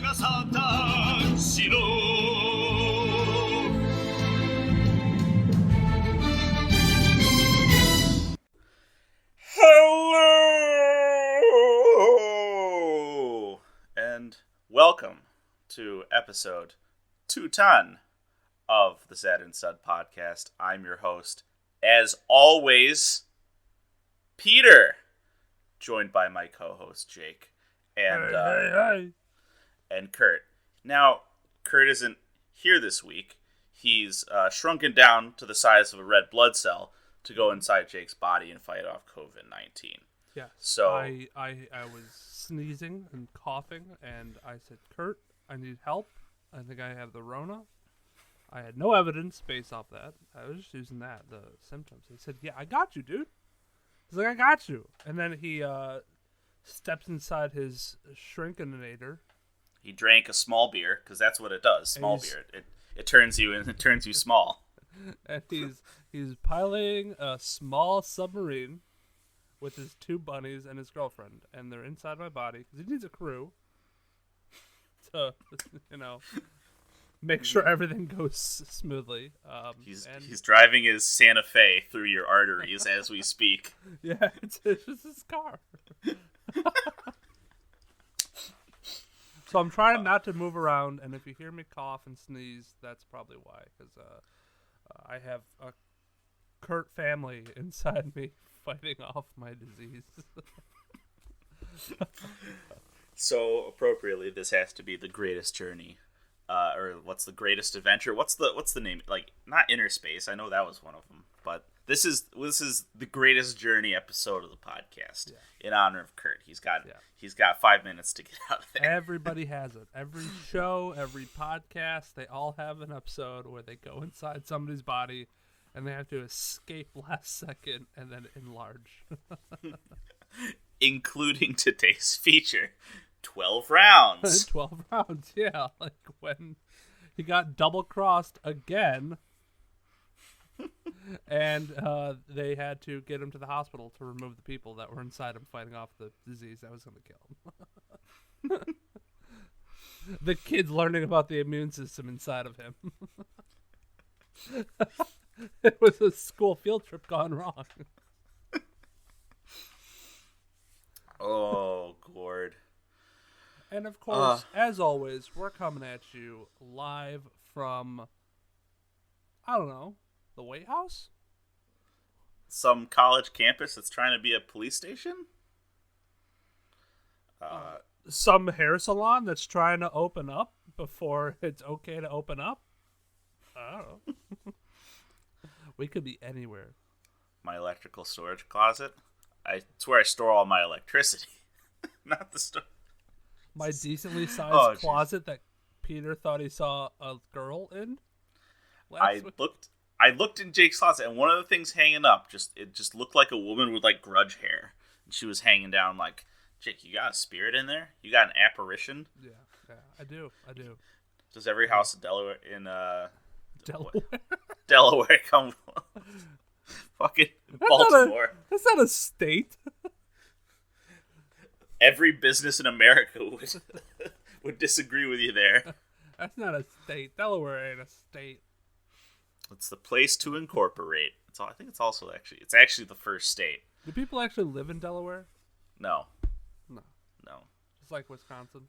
がサタンしろHello and welcome to episode 210 of the Saturn podcast. I'm your host, as always, Peter, joined by my co-host Jake and and Kurt. Now, Kurt isn't here this week. He's shrunken down to the size of a red blood cell to go inside Jake's body and fight off COVID-19. Yeah. So I was sneezing and coughing, and I said, Kurt, I need help. I think I have the Rona. I had no evidence based off that. I was just using the symptoms. He said, yeah, I got you, dude. He's like, I got you. And then he steps inside his shrinkinator. he drank a small beer, because that's what it does. Small beer. It turns you and it turns you small. And he's piloting a small submarine with his two bunnies and his girlfriend, and they're inside my body because he needs a crew to, make sure everything goes smoothly. He's driving his Santa Fe through your arteries as we speak. Yeah, it's just his car. So I'm trying not to move around, and if you hear me cough and sneeze, that's probably why, because I have a Kurt family inside me fighting off my disease. So appropriately, this has to be the greatest journey, or what's the greatest adventure? What's the name? Like, not Inner Space. I know that was one of them, but this is the greatest journey episode of the podcast in honor of Kurt. He's got 5 minutes to get out of there. Everybody has it. Every show, every podcast, they all have an episode where they go inside somebody's body and they have to escape last second and then enlarge. Including today's feature, 12 rounds. 12 rounds, yeah. Like when he got double-crossed again, and they had to get him to the hospital to remove the people that were inside him fighting off the disease that was going to kill him. The kid's learning about the immune system inside of him. It was a school field trip gone wrong. Oh, Gord. And of course, as always, we're coming at you live from, I don't know, the White House? Some college campus that's trying to be a police station? Some hair salon that's trying to open up before it's okay to open up? I don't know. We could be anywhere. My electrical storage closet. It's where I store all my electricity. Not the store. My decently sized closet that Peter thought he saw a girl in. I looked in Jake's closet, and one of the things hanging up it just looked like a woman with like grudge hair, and she was hanging down like, Jake, you got a spirit in there? You got an apparition? Yeah, I do. Does every house in Delaware Delaware come? Fucking Baltimore. That's not a state. Every business in America would disagree with you there. That's not a state. Delaware ain't a state. It's the place to incorporate. I think it's actually the first state. Do people actually live in Delaware? No. Just like Wisconsin.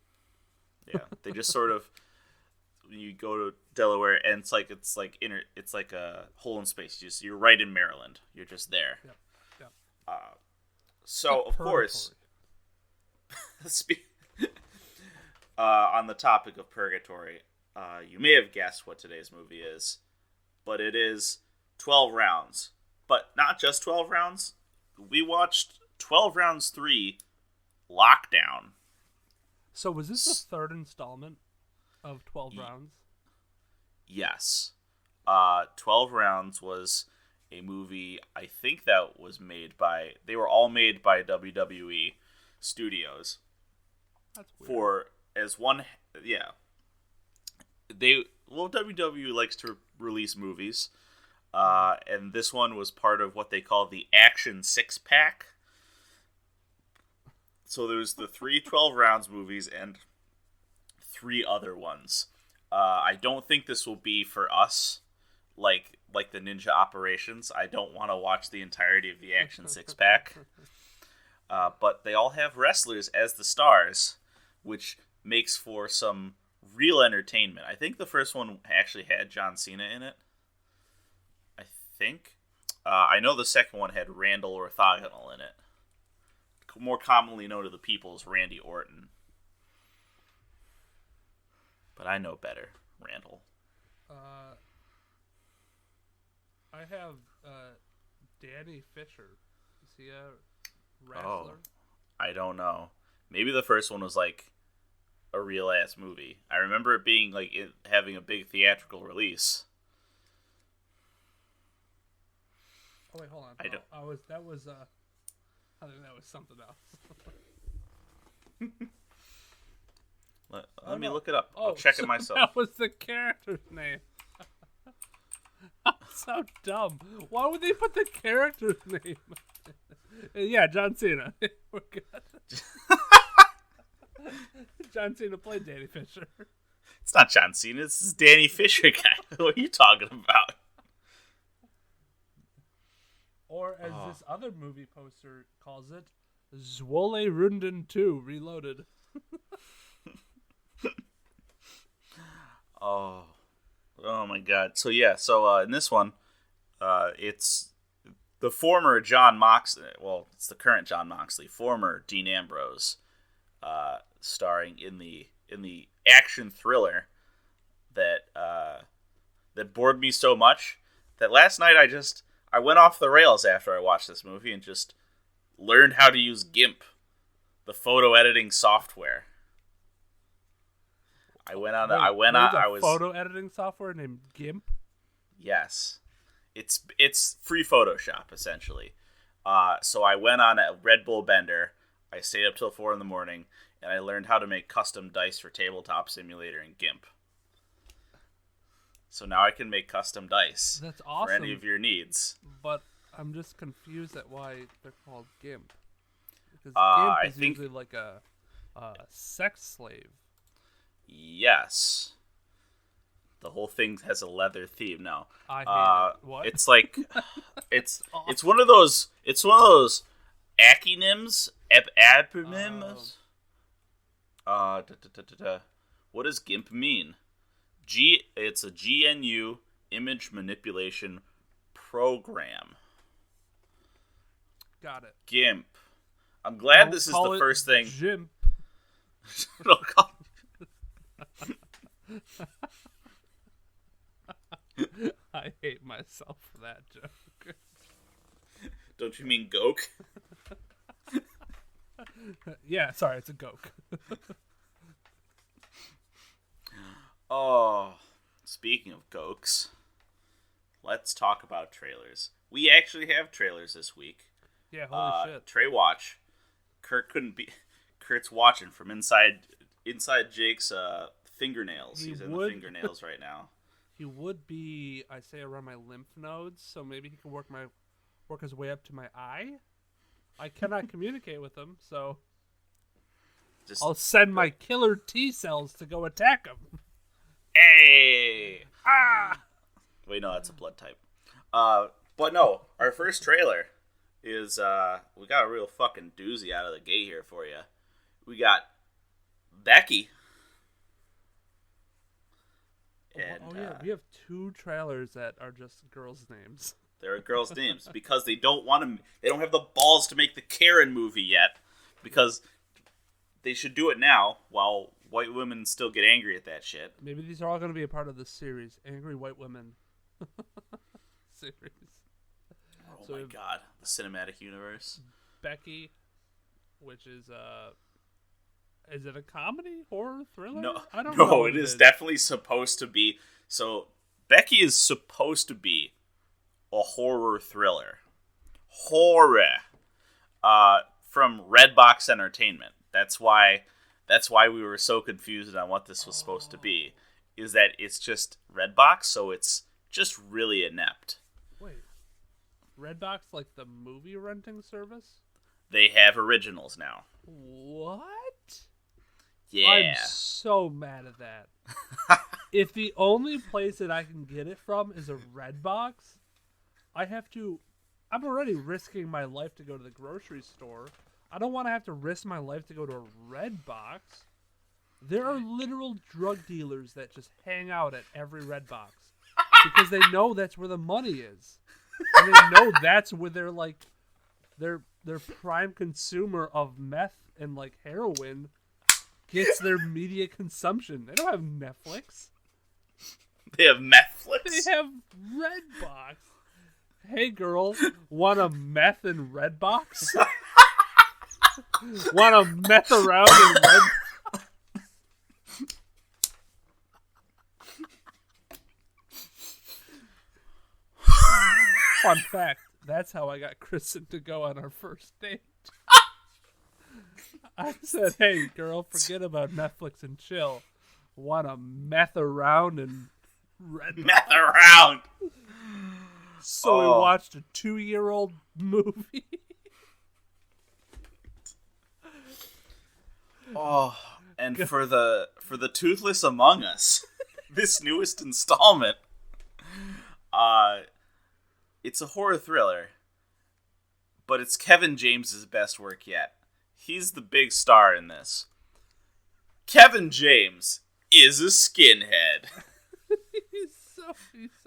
Yeah, they just sort of, you go to Delaware and it's like a hole in space. You're right in Maryland. You're just there. Yep. So of course, on the topic of purgatory, you may have guessed what today's movie is, but it is 12 rounds. But not just 12 rounds. We watched 12 Rounds 3 Lockdown. So was this the third installment of 12 rounds? Yes. 12 Rounds was a movie, I think that was they were all made by WWE Studios. That's weird. WWE likes to release movies, and this one was part of what they call the Action Six Pack. So there's the 3 12 Rounds movies and 3 other ones. I don't think this will be for us, like the Ninja Operations. I don't want to watch the entirety of the Action 6-pack. But they all have wrestlers as the stars, which makes for some real entertainment. I think the first one actually had John Cena in it. I think. I know the second one had Randall Orthogonal in it. More commonly known to the people as Randy Orton. But I know better, Randall. I have Danny Fisher. Is he a wrestler? Oh, I don't know. Maybe the first one was like a real ass movie. I remember it being like having a big theatrical release. Oh wait, hold on. I think that was something else. Let me look it up. Oh, I'll check it myself. That was the character's name. I'm so dumb. Why would they put the character's name? Yeah, John Cena. We're good. John Cena played Danny Fisher. It's not John Cena. It's this Danny Fisher guy. What are you talking about? Or as this other movie poster calls it, Zwole Runden 2 Reloaded. Oh my God. So yeah, in this one, it's the former John Moxley. Well, it's the current John Moxley, former Dean Ambrose, starring in the action thriller that bored me so much that last night I went off the rails after I watched this movie and just learned how to use GIMP, the photo editing software. I was photo editing software named GIMP. Yes, it's free Photoshop essentially. So I went on a Red Bull bender. I stayed up till 4 a.m, and I learned how to make custom dice for Tabletop Simulator in GIMP. So now I can make custom dice. That's awesome. For any of your needs. But I'm just confused at why they're called GIMP. Because GIMP is usually like a sex slave. Yes. The whole thing has a leather theme. No, I hate it. What? It's like it's one of those acronyms, acronyms. What does GIMP mean? It's a GNU image manipulation program. Got it. GIMP. I'm glad this is the first thing. GIMP. I hate myself for that joke. Don't you mean goke? Yeah, sorry, it's a goke. Oh, speaking of gokes, let's talk about trailers. We actually have trailers this week. Yeah, holy shit. Trey watch. Kurt's watching from inside Jake's fingernails. He's in the fingernails right now. He would be, I say, around my lymph nodes, so maybe he can work his way up to my eye. I cannot communicate with him, so I'll send my killer T cells to go attack him. Hey! Ah! Wait, no, that's a blood type. But no, our first trailer is, we got a real fucking doozy out of the gate here for you. We got Becky. And, we have 2 trailers that are just girls' names. They're girls' names because they don't have the balls to make the Karen movie yet, because they should do it now while white women still get angry at that shit. Maybe these are all going to be a part of this series, Angry White Women series. Oh my God, the cinematic universe. Becky, which is it a comedy, horror, thriller? No, I don't know. No, it is definitely supposed to be. So Becky is supposed to be a horror thriller. Horror. From Redbox Entertainment. That's why we were so confused on what this was supposed to be. Is that it's just Redbox, so it's just really inept. Wait. Redbox, like the movie renting service? They have originals now. What? Yeah. I'm so mad at that. If the only place that I can get it from is a Redbox, I'm already risking my life to go to the grocery store. I don't want to have to risk my life to go to a Redbox. There are literal drug dealers that just hang out at every Redbox because they know that's where the money is. And they know that's where they're like their prime consumer of meth and like heroin gets their media consumption. They don't have Netflix. They have Netflix. They have Redbox. Hey girl, want a meth in Redbox? Want to meth around in Redbox? Fun fact, that's how I got Kristen to go on our first date. I said, hey girl, forget about Netflix and chill. Want to meth around in Redbox? Meth around. So we watched a 2-year-old movie. And for the toothless among us, this newest installment, it's a horror thriller, but it's Kevin James's best work yet. He's the big star in this. Kevin James is a skinhead.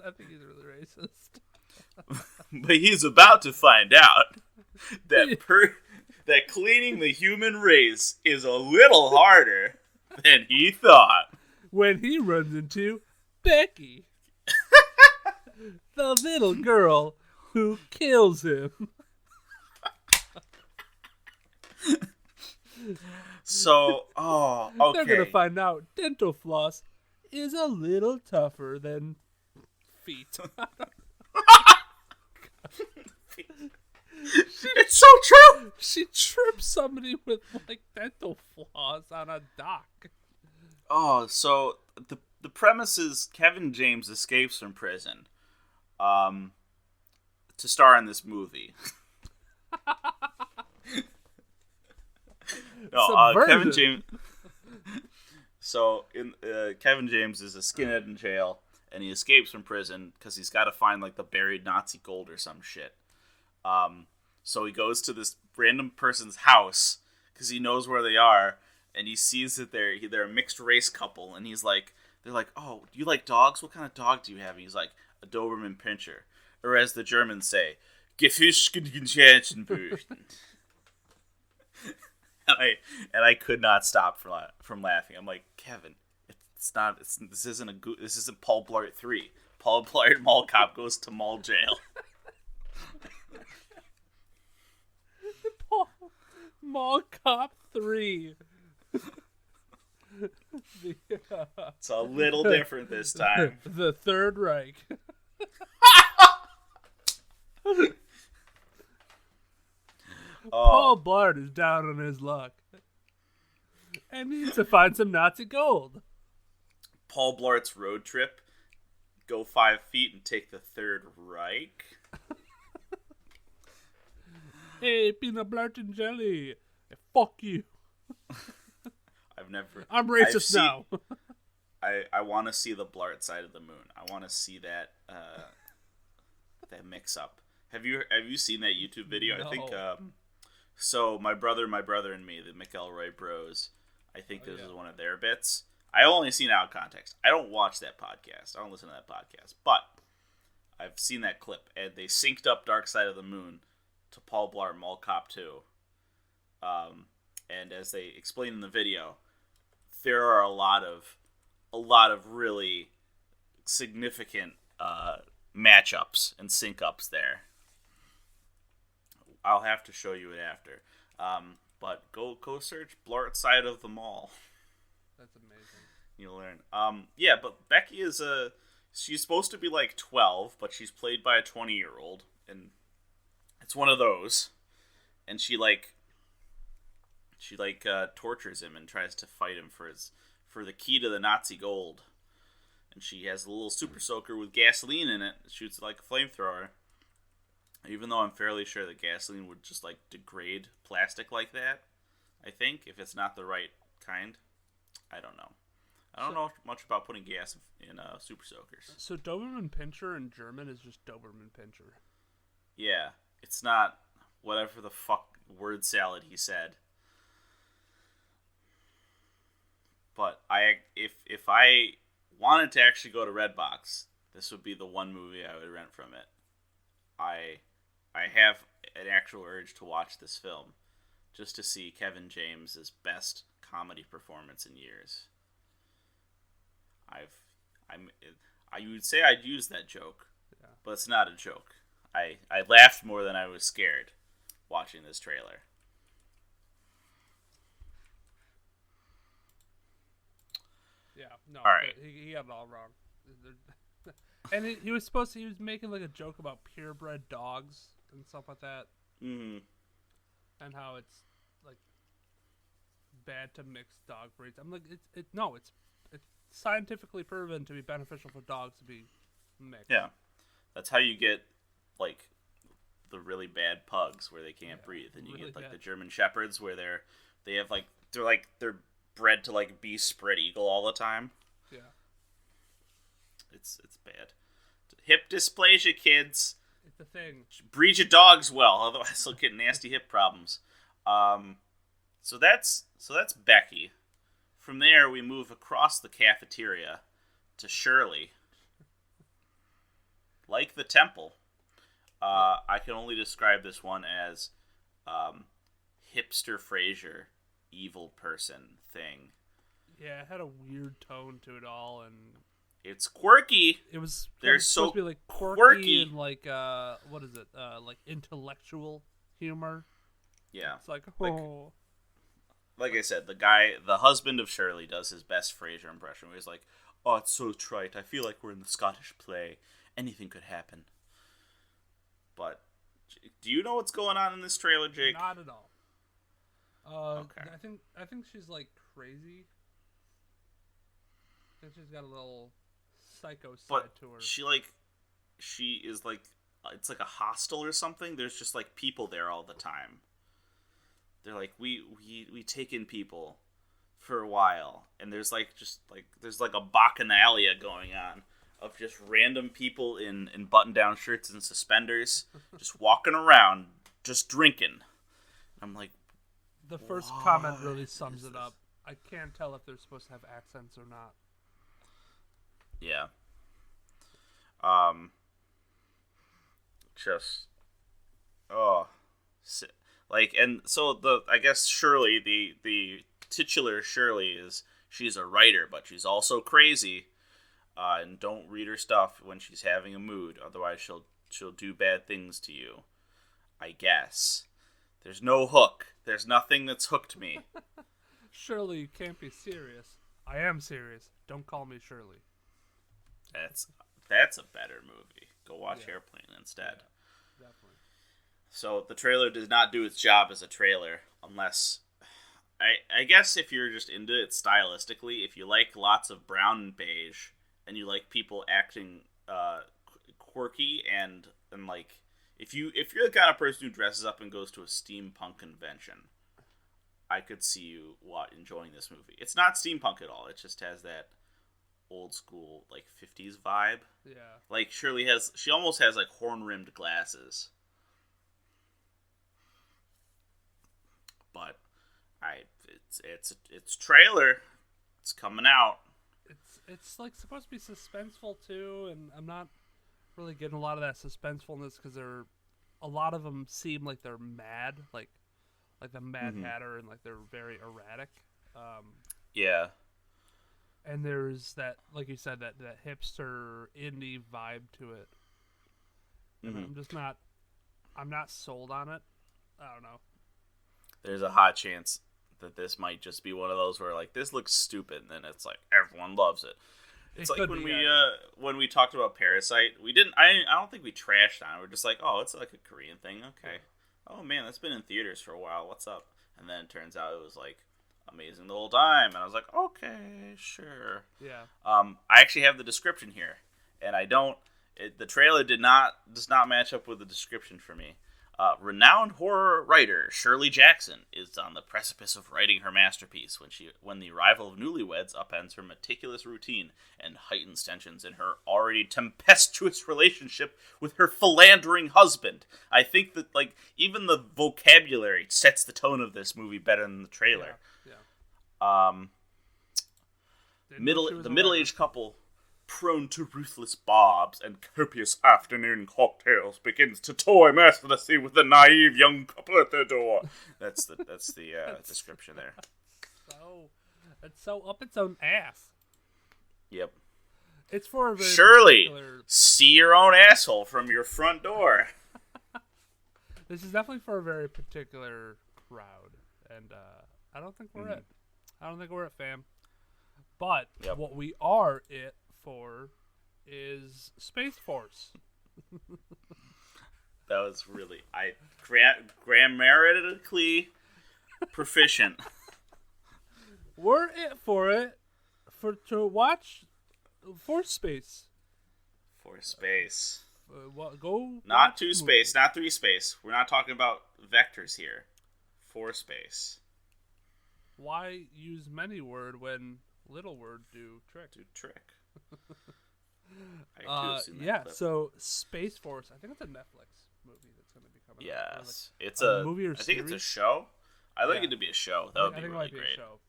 I think he's really racist. But he's about to find out that cleaning the human race is a little harder than he thought. When he runs into Becky, the little girl who kills him. So, okay. They're going to find out dental floss is a little tougher than feet. It's so true. She tripped somebody with like dental floss on a dock. So the premise is Kevin James escapes from prison, to star in this movie. Kevin James. So Kevin James is a skinhead in jail, and he escapes from prison because he's got to find like the buried Nazi gold or some shit. So he goes to this random person's house because he knows where they are, and he sees that they're a mixed race couple, and they're like, oh, do you like dogs? What kind of dog do you have? And he's like, a Doberman Pinscher, or as the Germans say, Gefischgenschenbüchen. And I could not stop from laughing. I'm like, Kevin, this isn't Paul Blart 3. Paul Blart Mall Cop goes to mall jail. Mall Cop 3. It's a little different this time. The Third Reich. Paul Blart is down on his luck and needs to find some Nazi gold. Paul Blart's road trip: go 5 feet and take the Third Reich. Hey, peanut butter and jelly. Fuck you. I'm racist now. I want to see the Blart side of the moon. I want to see that that mix up. Have you seen that YouTube video? No. I think so. My brother and me, the McElroy Bros. I think this is one of their bits. I only seen it out of context. I don't watch that podcast. I don't listen to that podcast. But I've seen that clip, and they synced up Dark Side of the Moon to Paul Blart Mall Cop 2. And as they explain in the video, there are a lot of really significant matchups and sync-ups there. I'll have to show you it after. But go search Blart Side of the Mall. That's amazing. You'll learn. Yeah, but Becky she's supposed to be like 12, but she's played by a 20-year-old, and it's one of those. And she tortures him and tries to fight him for the key to the Nazi gold. And she has a little super soaker with gasoline in it. It shoots like a flamethrower. Even though I'm fairly sure that gasoline would just like degrade plastic like that, I think, if it's not the right kind. I don't know. I don't know much about putting gas in Super Soakers. So Doberman Pinscher in German is just Doberman Pinscher. Yeah, it's not whatever the fuck word salad he said. But if I wanted to actually go to Redbox, this would be the one movie I would rent from it. I have an actual urge to watch this film just to see Kevin James's best comedy performance in years. I would say I'd use that joke, but it's not a joke. I laughed more than I was scared watching this trailer. Yeah, no, all right. He got it all wrong. And he was making like a joke about purebred dogs and stuff like that. Mm-hmm. And how it's like bad to mix dog breeds. I'm like, it's scientifically proven to be beneficial for dogs to be mixed. Yeah, that's how you get like the really bad pugs where they can't breathe, and you really get like bad. the German Shepherds where they're bred to like be spread eagle all the time. Yeah, it's bad. Hip dysplasia, kids. it's a thing. Breed your dogs well, otherwise they'll get nasty hip problems. So that's Becky. From there, we move across the cafeteria to Shirley. Like the temple, I can only describe this one as hipster Frasier, evil person thing. Yeah, it had a weird tone to it all, and it's quirky. it was They're supposed so to be like quirky and like what is it? Like intellectual humor. Yeah, It's like, oh, like I said, the husband of Shirley, does his best Frasier impression, where he's like, "Oh, it's so trite. I feel like we're in the Scottish play. Anything could happen." But do you know what's going on in this trailer, Jake? not at all. Okay. I think she's like crazy. I think she's got a little psycho side But to her. she is like, it's like a hostel or something. There's just like people there all the time. They're like, we take in people for a while, and there's like a bacchanalia going on of just random people in button-down shirts and suspenders just walking around, just drinking. I'm like, The first comment really sums it up. I can't tell if they're supposed to have accents or not. yeah. Just, like, and so I guess Shirley, the titular Shirley she's a writer, but she's also crazy, and don't read her stuff when she's having a mood, otherwise she'll do bad things to you, I guess. There's no hook. There's nothing that's hooked me. Shirley, you can't be serious. I am serious. Don't call me Shirley. That's a better movie. Go watch Airplane instead. Yeah, definitely. So the trailer does not do its job as a trailer, unless I guess if you're just into it stylistically, if you like lots of brown and beige, and you like people acting quirky and like, if you're the kind of person who dresses up and goes to a steampunk convention, I could see you enjoying this movie. It's not steampunk at all. It just has that old school like 50s vibe. Yeah. Like she almost has like horn-rimmed glasses. But it's trailer. It's coming out. It's like supposed to be suspenseful too, and I'm not really getting a lot of that suspensefulness because a lot of them seem like they're mad, like the Mad Hatter, and like they're very erratic. Yeah. And there's that, like you said, that hipster indie vibe to it. And I'm not sold on it. I don't know. There's a hot chance that this might just be one of those where like this looks stupid, and then it's like everyone loves it. It's like when we talked about Parasite, we didn't. I don't think we trashed on it. We're just like, oh, it's like a Korean thing. Okay. Oh man, that's been in theaters for a while. What's up? And then it turns out it was like amazing the whole time, and I was like, okay, sure. Yeah. I actually have the description here, and I don't. The trailer does not match up with the description for me. Renowned horror writer Shirley Jackson is on the precipice of writing her masterpiece when the arrival of newlyweds upends her meticulous routine and heightens tensions in her already tempestuous relationship with her philandering husband. I think that even the vocabulary sets the tone of this movie better than the trailer. Yeah. The middle-aged couple, prone to ruthless bobs and copious afternoon cocktails, begins to toy mercilessly with the naive young couple at their door. That's the description there. It's so up its own ass. Yep. It's for a very Shirley, particular... see your own asshole from your front door. This is definitely for a very particular crowd, and I don't think we're it. I don't think we're it, fam. But what we are it for is Space Force. That was really grammatically proficient. We're it to watch for space. For space. Go. Not 2 space, not 3 space. We're not talking about vectors here. For space. Why use many word when little word do trick? So Space Force, I think it's a Netflix movie that's going to be coming out. Yes. It's a movie or series? I think it's a show. I'd like it to be a show. That would be really great. A show.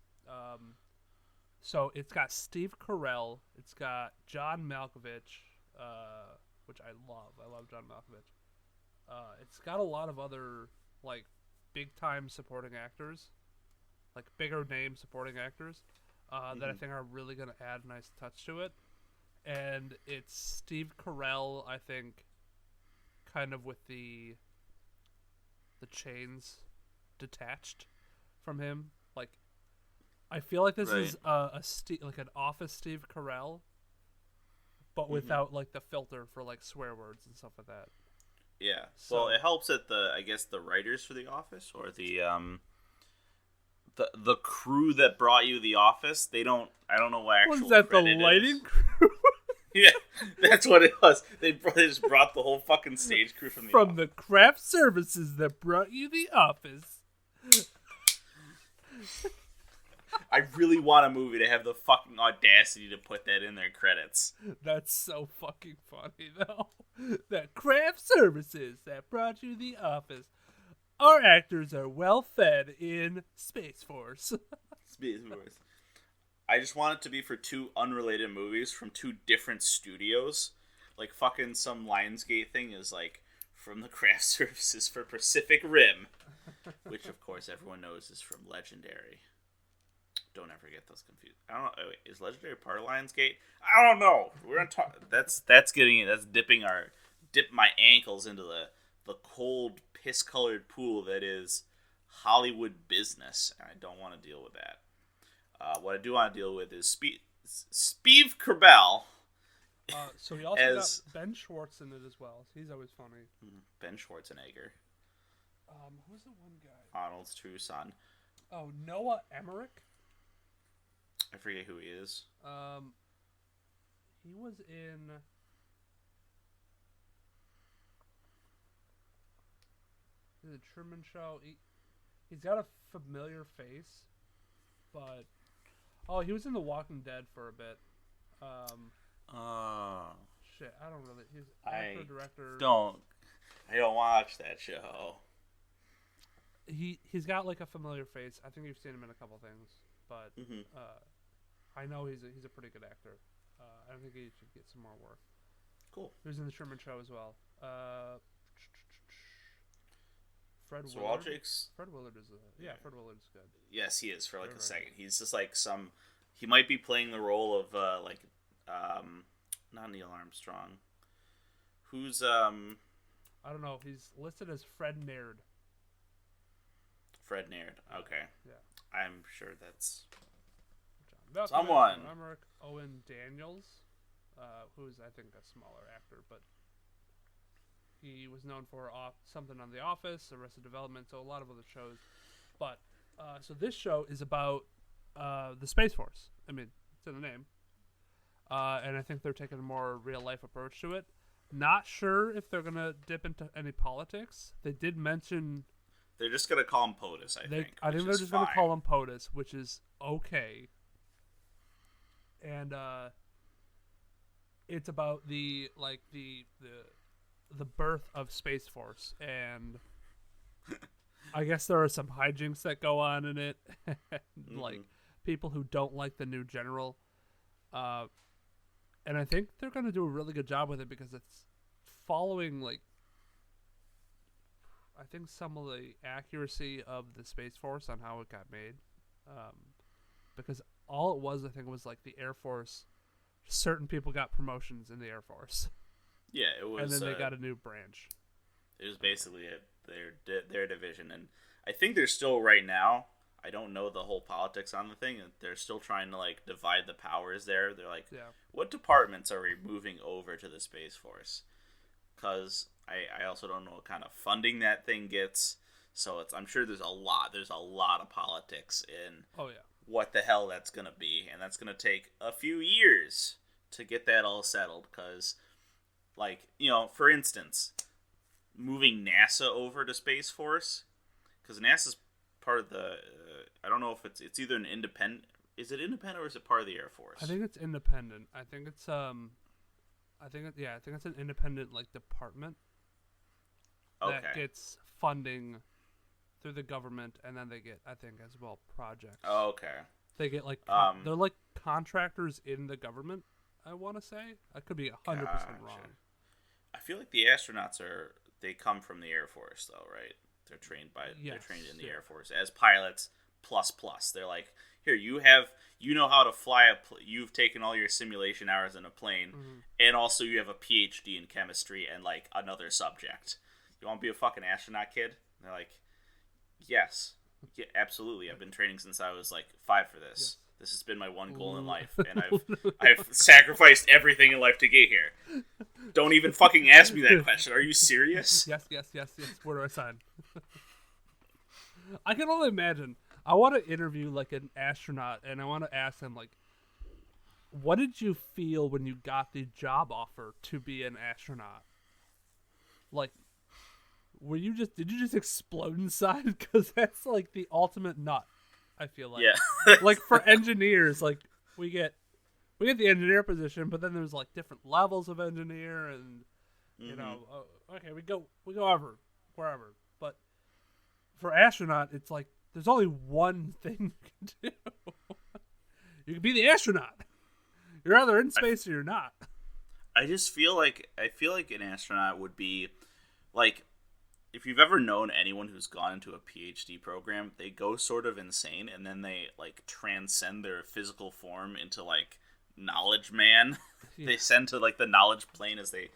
So it's got Steve Carell, it's got John Malkovich, which I love. I love John Malkovich. It's got a lot of other big time supporting actors, bigger name supporting actors. That I think are really going to add a nice touch to it. And it's Steve Carell, I think, kind of with the chains detached from him. I feel like this is an office Steve Carell, but without the filter for swear words and stuff like that. Yeah. So, well, it helps that the writers for The Office or the crew that brought you The Office, I don't know what actual was that credit the lighting is. crew? Yeah, that's what it was. They just brought the whole fucking stage crew from the craft services that brought you The Office. I really want a movie to have the fucking audacity to put that in their credits. That's so fucking funny, though. The craft services that brought you The Office. Our actors are well fed in Space Force. Space Force. I just want it to be for 2 unrelated movies from 2 different studios. Fucking some Lionsgate thing is from the craft services for Pacific Rim, which of course everyone knows is from Legendary. Don't ever get those confused. I don't know. Oh, wait, is Legendary part of Lionsgate? I don't know. We're gonna talk. That's dip my ankles into the cold piss-colored pool that is Hollywood business, and I don't want to deal with that. What I do want to deal with is Steve Carell. So he also got Ben Schwartz in it as well. He's always funny. Ben Schwarzenegger. Who's the one guy? Arnold's true son. Oh, Noah Emmerich? I forget who he is. He was in... The Truman Show. He's got a familiar face, but... Oh, he was in The Walking Dead for a bit. Shit, I don't really... He's actor, director... I don't watch that show. He's got a familiar face. I think you've seen him in a couple things, but I know he's a pretty good actor. I think he should get some more work. Cool. He was in The Truman Show as well. Fred Willard. Fred Willard is Fred Willard's good. Yes, he is for a second. He's just he might be playing the role of not Neil Armstrong. Who's I don't know. He's listed as Fred Naird. Fred Naird. Okay. Yeah. I'm sure that's John someone. Emmerich, Owen Daniels, who's I think a smaller actor, but he was known for something on The Office, Arrested Development, so a lot of other shows. But so this show is about the Space Force. I mean, it's in the name, and I think they're taking a more real life approach to it. Not sure if they're gonna dip into any politics. They did mention They're just gonna call him POTUS, I think. I think they're just gonna call him POTUS, which is okay. And it's about the birth of Space Force, and I guess there are some hijinks that go on in it, like people who don't like the new general. And I think they're going to do a really good job with it because it's following, like, I think some of the accuracy of the Space Force on how it got made. Because all it was, I think, was like the Air Force. Certain people got promotions in the Air Force. Yeah, it was. And then they got a new branch. It was basically their division, and I think they're still right now. I don't know the whole politics on the thing. They're still trying to like divide the powers there. They're like, what departments are we moving over to the Space Force? Because I also don't know what kind of funding that thing gets. So I'm sure there's a lot of politics in what the hell that's going to be. And that's going to take a few years to get that all settled. Because, like, you know, for instance, moving NASA over to Space Force, because NASA's part of the I don't know if it's either an independent. Is it independent or is it part of the Air Force? I think it's independent. I think it's an independent like department that gets funding through the government, and then they get, I think, as well, projects. Oh, okay. They get like they're like contractors in the government. I want to say I could be 100% wrong. I feel like the astronauts they come from the Air Force though, right? They're trained in the Air Force as pilots plus. They're like, here, you know how to fly you've taken all your simulation hours in a plane, and also you have a PhD in chemistry and like another subject. You want to be a fucking astronaut, kid? And they're like, yes, yeah, absolutely. I've been training since I was like 5 for this. Yeah. This has been my one goal in life, and I've sacrificed everything in life to get here. Don't even fucking ask me that question. Are you serious? Yes. Where do I sign? I can only imagine. I want to interview like an astronaut, and I want to ask them like, what did you feel when you got the job offer to be an astronaut? Like, did you just explode inside? Because that's like the ultimate nut. I feel like, like for engineers, like we get the engineer position, but then there's like different levels of engineer, and you know, we go wherever. But for astronaut, it's like there's only one thing you can do. You can be the astronaut. You're either in space or you're not. I feel like an astronaut would be like, if you've ever known anyone who's gone into a PhD program, they go sort of insane, and then they like transcend their physical form into like knowledge man. Yeah. They send to like the knowledge plane as they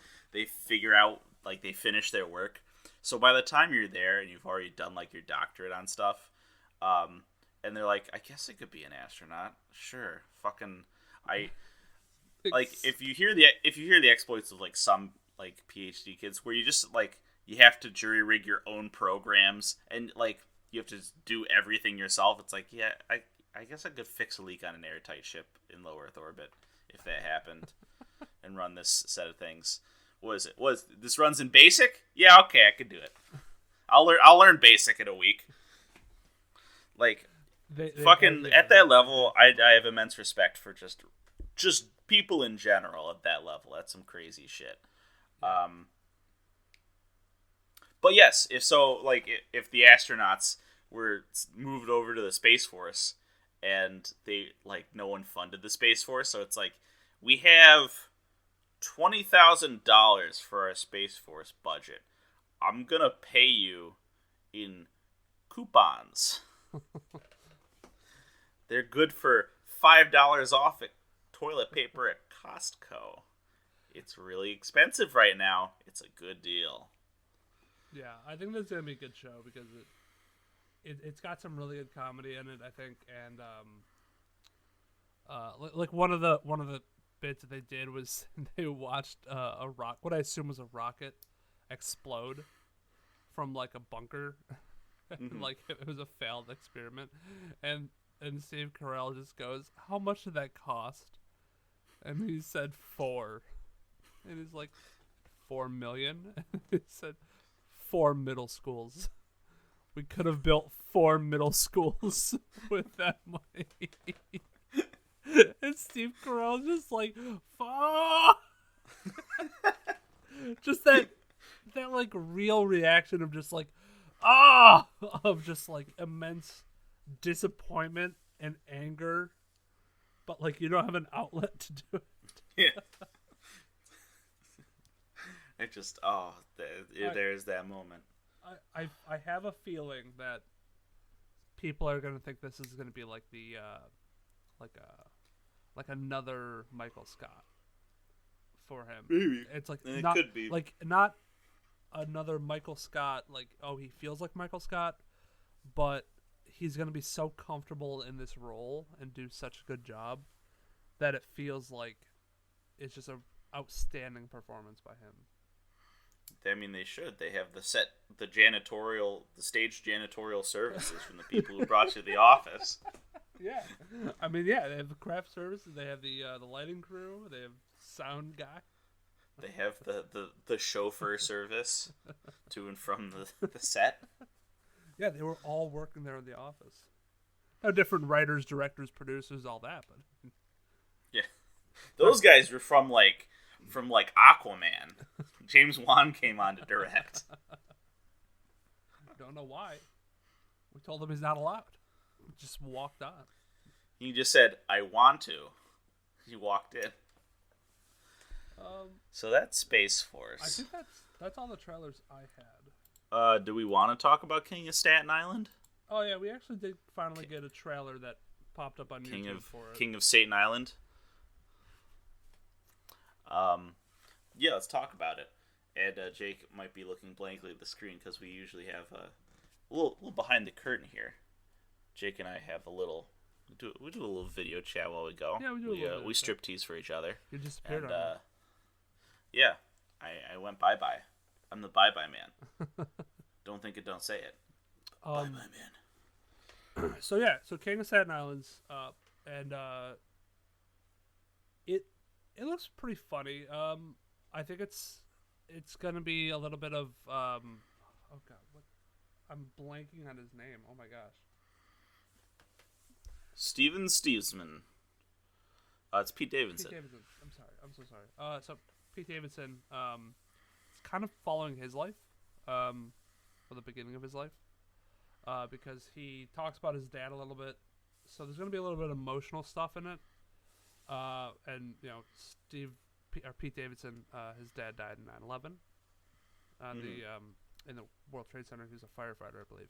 figure out, like, they finish their work. So by the time you're there and you've already done like your doctorate on stuff, and they're like, I guess I could be an astronaut. Sure, fucking like if you hear the exploits of like some like PhD kids where you just like, you have to jury rig your own programs and like you have to do everything yourself. It's like, yeah, I guess I could fix a leak on an airtight ship in low Earth orbit if that happened, and run this set of things. What is it? This runs in BASIC? Yeah, okay, I could do it. I'll learn BASIC in a week. Like, at that level, I have immense respect for just people in general at that level. That's some crazy shit. But yes, if the astronauts were moved over to the Space Force, and they like, no one funded the Space Force, so it's like, we have $20,000 for our Space Force budget. I'm gonna pay you in coupons. They're good for $5 off at toilet paper at Costco. It's really expensive right now. It's a good deal. Yeah, I think that's gonna be a good show because it's got some really good comedy in it, I think, and like one of the bits that they did was they watched what I assume was a rocket explode from like a bunker. Mm-hmm. Like it was a failed experiment, and Steve Carell just goes, "How much did that cost?" And he said 4, and he's like, $4 million. It said 4 middle schools. We could have built 4 middle schools with that money. And Steve Carell's just like, fuck. Just that like real reaction of just like, of just like immense disappointment and anger, but like you don't have an outlet to do it. Yeah. It just there's that moment. I have a feeling that people are gonna think this is gonna be like the like another Michael Scott for him. Maybe It's like it not could be like not another Michael Scott. Like, oh, he feels like Michael Scott, but he's gonna be so comfortable in this role and do such a good job that it feels like it's just a outstanding performance by him. I mean, they should. They have the stage janitorial services from the people who brought you to the office. Yeah, I mean, yeah, they have the craft services, they have the lighting crew, they have sound guy, They have the chauffeur service to and from the set. Yeah, they were all working there in the office. Now, different writers, directors, producers, all that, but yeah, those guys were from Aquaman. James Wan came on to direct. Don't know why. We told him he's not allowed. Just walked on. He just said, "I want to." He walked in. So that's Space Force. I think that's all the trailers I had. Do we want to talk about King of Staten Island? Oh yeah, we actually did finally get a trailer that popped up on YouTube for it. King of Staten Island. Yeah, let's talk about it. And Jake might be looking blankly at the screen because we usually have a little behind the curtain here. Jake and I have a little. We do a little video chat while we go. Yeah, we do a little. We strip tease for each other. You disappeared on me. Yeah, I went bye-bye. I'm the bye-bye man. Don't think it, don't say it. Bye-bye man. So King of Staten Island's and it looks pretty funny. I think it's gonna be a little bit of oh god, what? I'm blanking on his name. Oh my gosh. Steven Stevesman. It's Pete Davidson. Pete Davidson. I'm sorry. I'm so sorry. So Pete Davidson, it's kind of following his life, or the beginning of his life, because he talks about his dad a little bit. So there's going to be a little bit of emotional stuff in it. And you know, Pete Davidson, his dad died in 9/11. In the World Trade Center. He was a firefighter, I believe.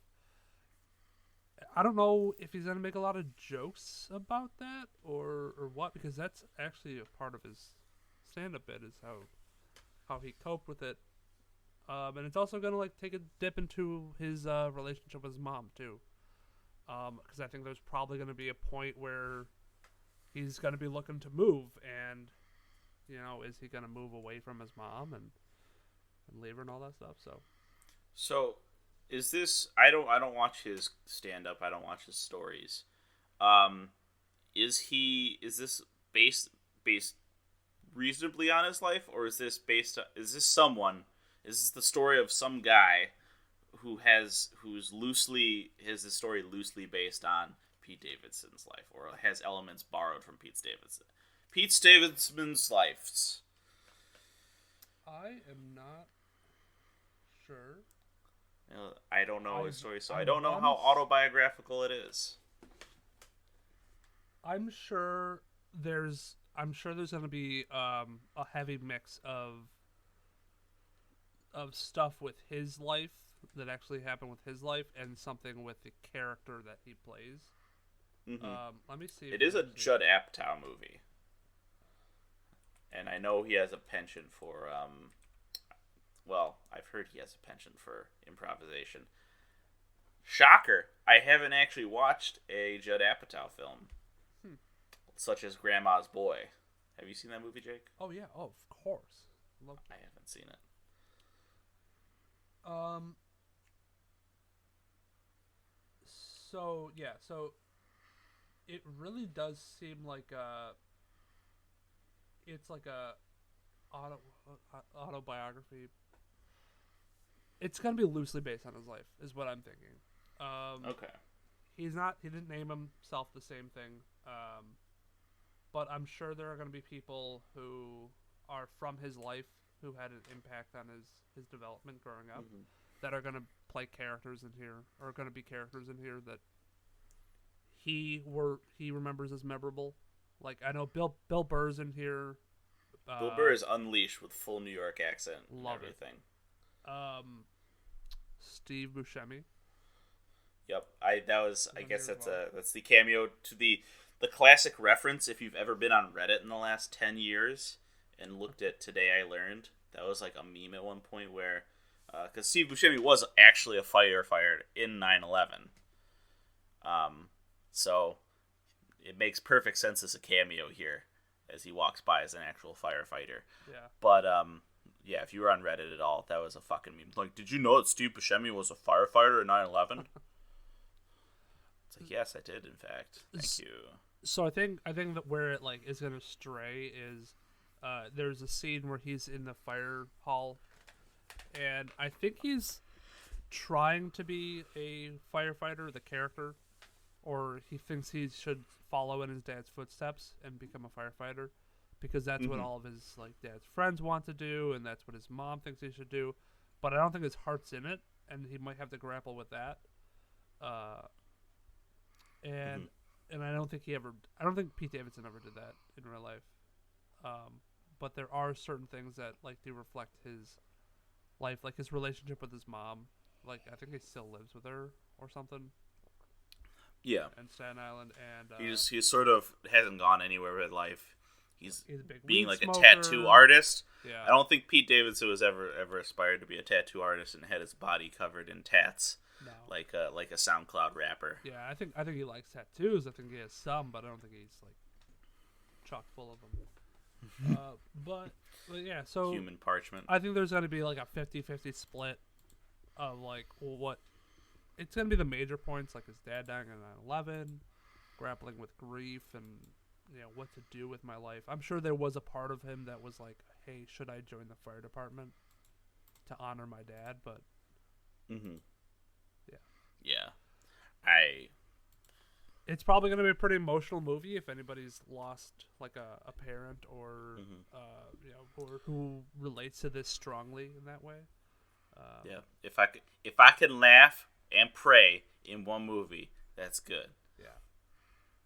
I don't know if he's gonna make a lot of jokes about that or what, because that's actually a part of his stand-up bit, is how he coped with it. And it's also gonna like take a dip into his relationship with his mom too, because I think there's probably gonna be a point where he's gonna be looking to move, and you know, is he gonna move away from his mom and leave her and all that stuff? So, is this? I don't watch his stand-up. I don't watch his stories. Is this based reasonably on his life, or is this based? Is this the story of some guy who's the story loosely based on Pete Davidson's life, or has elements borrowed from Pete Davidson's life? I am not sure. I don't know his story, so I don't know how autobiographical it is. I'm sure there's going to be a heavy mix of stuff with his life that actually happened with his life, and something with the character that he plays. Mm-hmm. Let me see. It is a Judd Apatow movie, and I know he has a penchant for I've heard he has a penchant for improvisation. Shocker! I haven't actually watched a Judd Apatow film, such as Grandma's Boy. Have you seen that movie, Jake? Oh yeah, of course. I haven't seen it. So it really does seem like it's like a autobiography. It's gonna be loosely based on his life, is what I'm thinking. Okay. He didn't name himself the same thing. But I'm sure there are gonna be people who are from his life who had an impact on his development growing up that are gonna play characters in here, or gonna be characters in here that he remembers as memorable. Like I know Bill Burr's in here. Bill Burr is unleashed with full New York accent and Love everything. it. Steve Buscemi. Yep. I guess that's the cameo to the classic reference. If you've ever been on Reddit in the last 10 years and looked at Today I Learned, that was like a meme at one point where because Steve Buscemi was actually a firefighter in 9/11. So it makes perfect sense as a cameo here as he walks by as an actual firefighter. Yeah. But yeah, if you were on Reddit at all, that was a fucking meme. Like, did you know that Steve Buscemi was a firefighter in 9/11? It's like, yes, I did, in fact. Thank you. So I think that where it like is gonna stray is there's a scene where he's in the fire hall, and I think he's trying to be a firefighter, the character, or he thinks he should follow in his dad's footsteps and become a firefighter, because that's what all of his like dad's friends want to do, and that's what his mom thinks he should do. But I don't think his heart's in it, and he might have to grapple with that. And I don't think Pete Davidson ever did that in real life. But there are certain things that like do reflect his life, like his relationship with his mom. Like I think he still lives with her or something. Yeah. In Staten Island, and he sort of hasn't gone anywhere with life. He's a big being weed like smoker. a tattoo artist. Yeah. I don't think Pete Davidson was ever aspired to be a tattoo artist and had his body covered in tats. No. Like a SoundCloud rapper. Yeah, I think he likes tattoos. I think he has some, but I don't think he's like chock full of them. But yeah, so Human parchment. I think there's going to be like a 50-50 split of like what it's going to be the major points, like his dad dying on 9/11, grappling with grief, and what to do with my life. I'm sure there was a part of him that was like, hey, should I join the fire department to honor my dad? But yeah, it's probably going to be a pretty emotional movie if anybody's lost like a parent or or who relates to this strongly in that way. Yeah, if I can laugh and pray in one movie, that's good.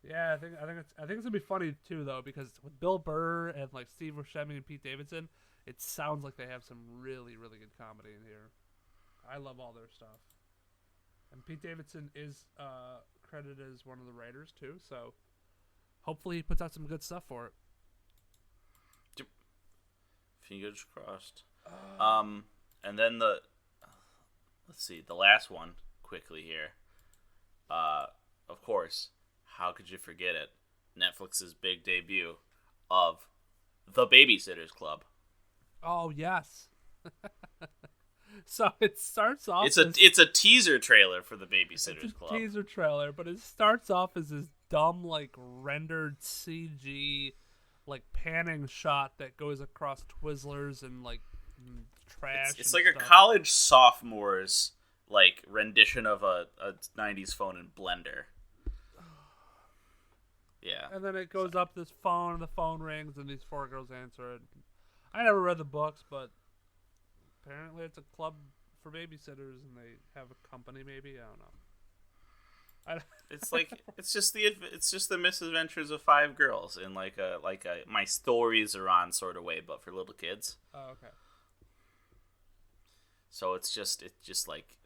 Yeah, I think it's gonna be funny too though, because with Bill Burr and like Steve Buscemi and Pete Davidson, it sounds like they have some really really good comedy in here. I love all their stuff. And Pete Davidson is credited as one of the writers too, so hopefully he puts out some good stuff for it. Fingers crossed. And then let's see, the last one quickly here. Of course, how could you forget it? Netflix's big debut of The Babysitter's Club. Oh yes. So it starts off. It's a teaser trailer for The Babysitter's Club. Teaser trailer, but it starts off as this dumb, like rendered CG, like panning shot that goes across Twizzlers and like trash. It's like a college sophomore's like rendition of a 90s phone in Blender. Yeah. And then it goes up this phone, and the phone rings, and these four girls answer it. I never read the books, but apparently it's a club for babysitters, and they have a company. Maybe I don't know. It's just the misadventures of five girls in like a my stories are on sort of way, but for little kids. Oh, okay. So it's just like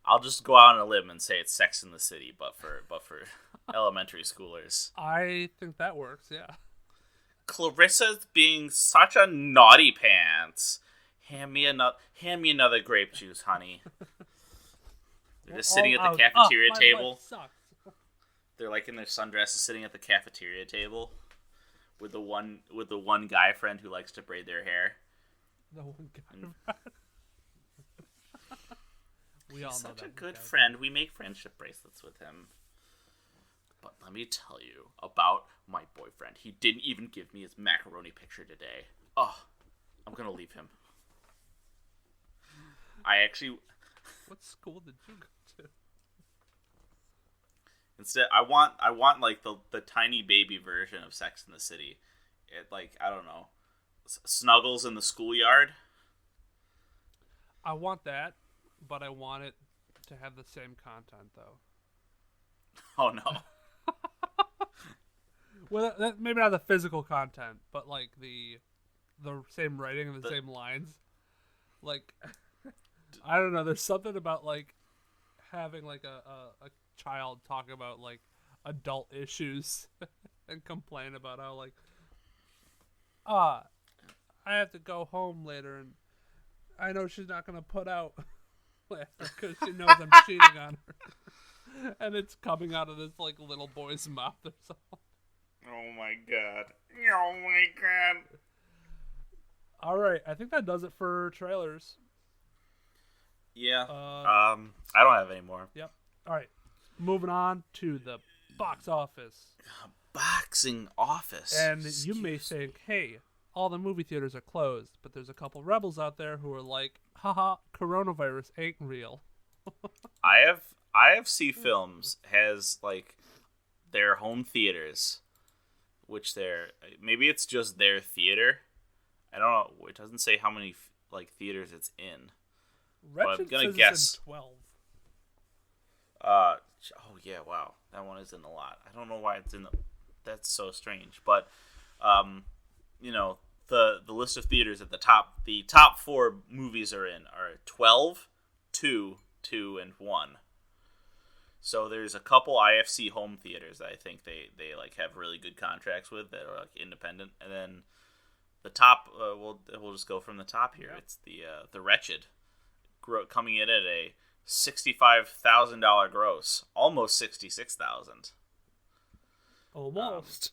I'll just go out on a limb and say it's Sex in the City, but for elementary schoolers. I think that works. Yeah. Clarissa's being such a naughty pants. Hand me another grape juice, honey. They're just sitting at the cafeteria table. They're like in their sundresses, sitting at the cafeteria table, with the one guy friend who likes to braid their hair. The one guy. We all He's know such that a good guy. friend. We make friendship bracelets with him. But let me tell you about my boyfriend. He didn't even give me his macaroni picture today. Oh, I'm gonna leave him. I actually... What school did you go to? Instead, I want like the tiny baby version of Sex in the City. It, like, I don't know, Snuggles in the schoolyard. I want that, but I want it to have the same content though. Oh no. Well, maybe not the physical content, but like the same writing and the same lines. Like, I don't know. There's something about like having like a child talk about like adult issues and complain about how like I have to go home later and I know she's not gonna put out because she knows I'm cheating on her, and it's coming out of this like little boy's mouth or something. Oh my god. Oh my god. All right, I think that does it for trailers. Yeah. I don't have any more. Yep. All right, moving on to the box office. Boxing office. And you may think, hey, all the movie theaters are closed, but there's a couple rebels out there who are like, haha, coronavirus ain't real. IFC Films has like their home theaters, which maybe it's just their theater. I don't know. It doesn't say how many like theaters it's in. Wretched I'm gonna says guess it's in 12. Oh yeah, wow, that one is in a lot. I don't know why it's in. That's so strange, but you know, the list of theaters at the top. The top 4 movies are 12, 2, 2, and 1. So there's a couple IFC home theaters that I think they like have really good contracts with that are like independent, and then the top. We'll just go from the top here. Yeah. It's the Wretched, coming in at a $65,000 gross, almost $66,000. Almost.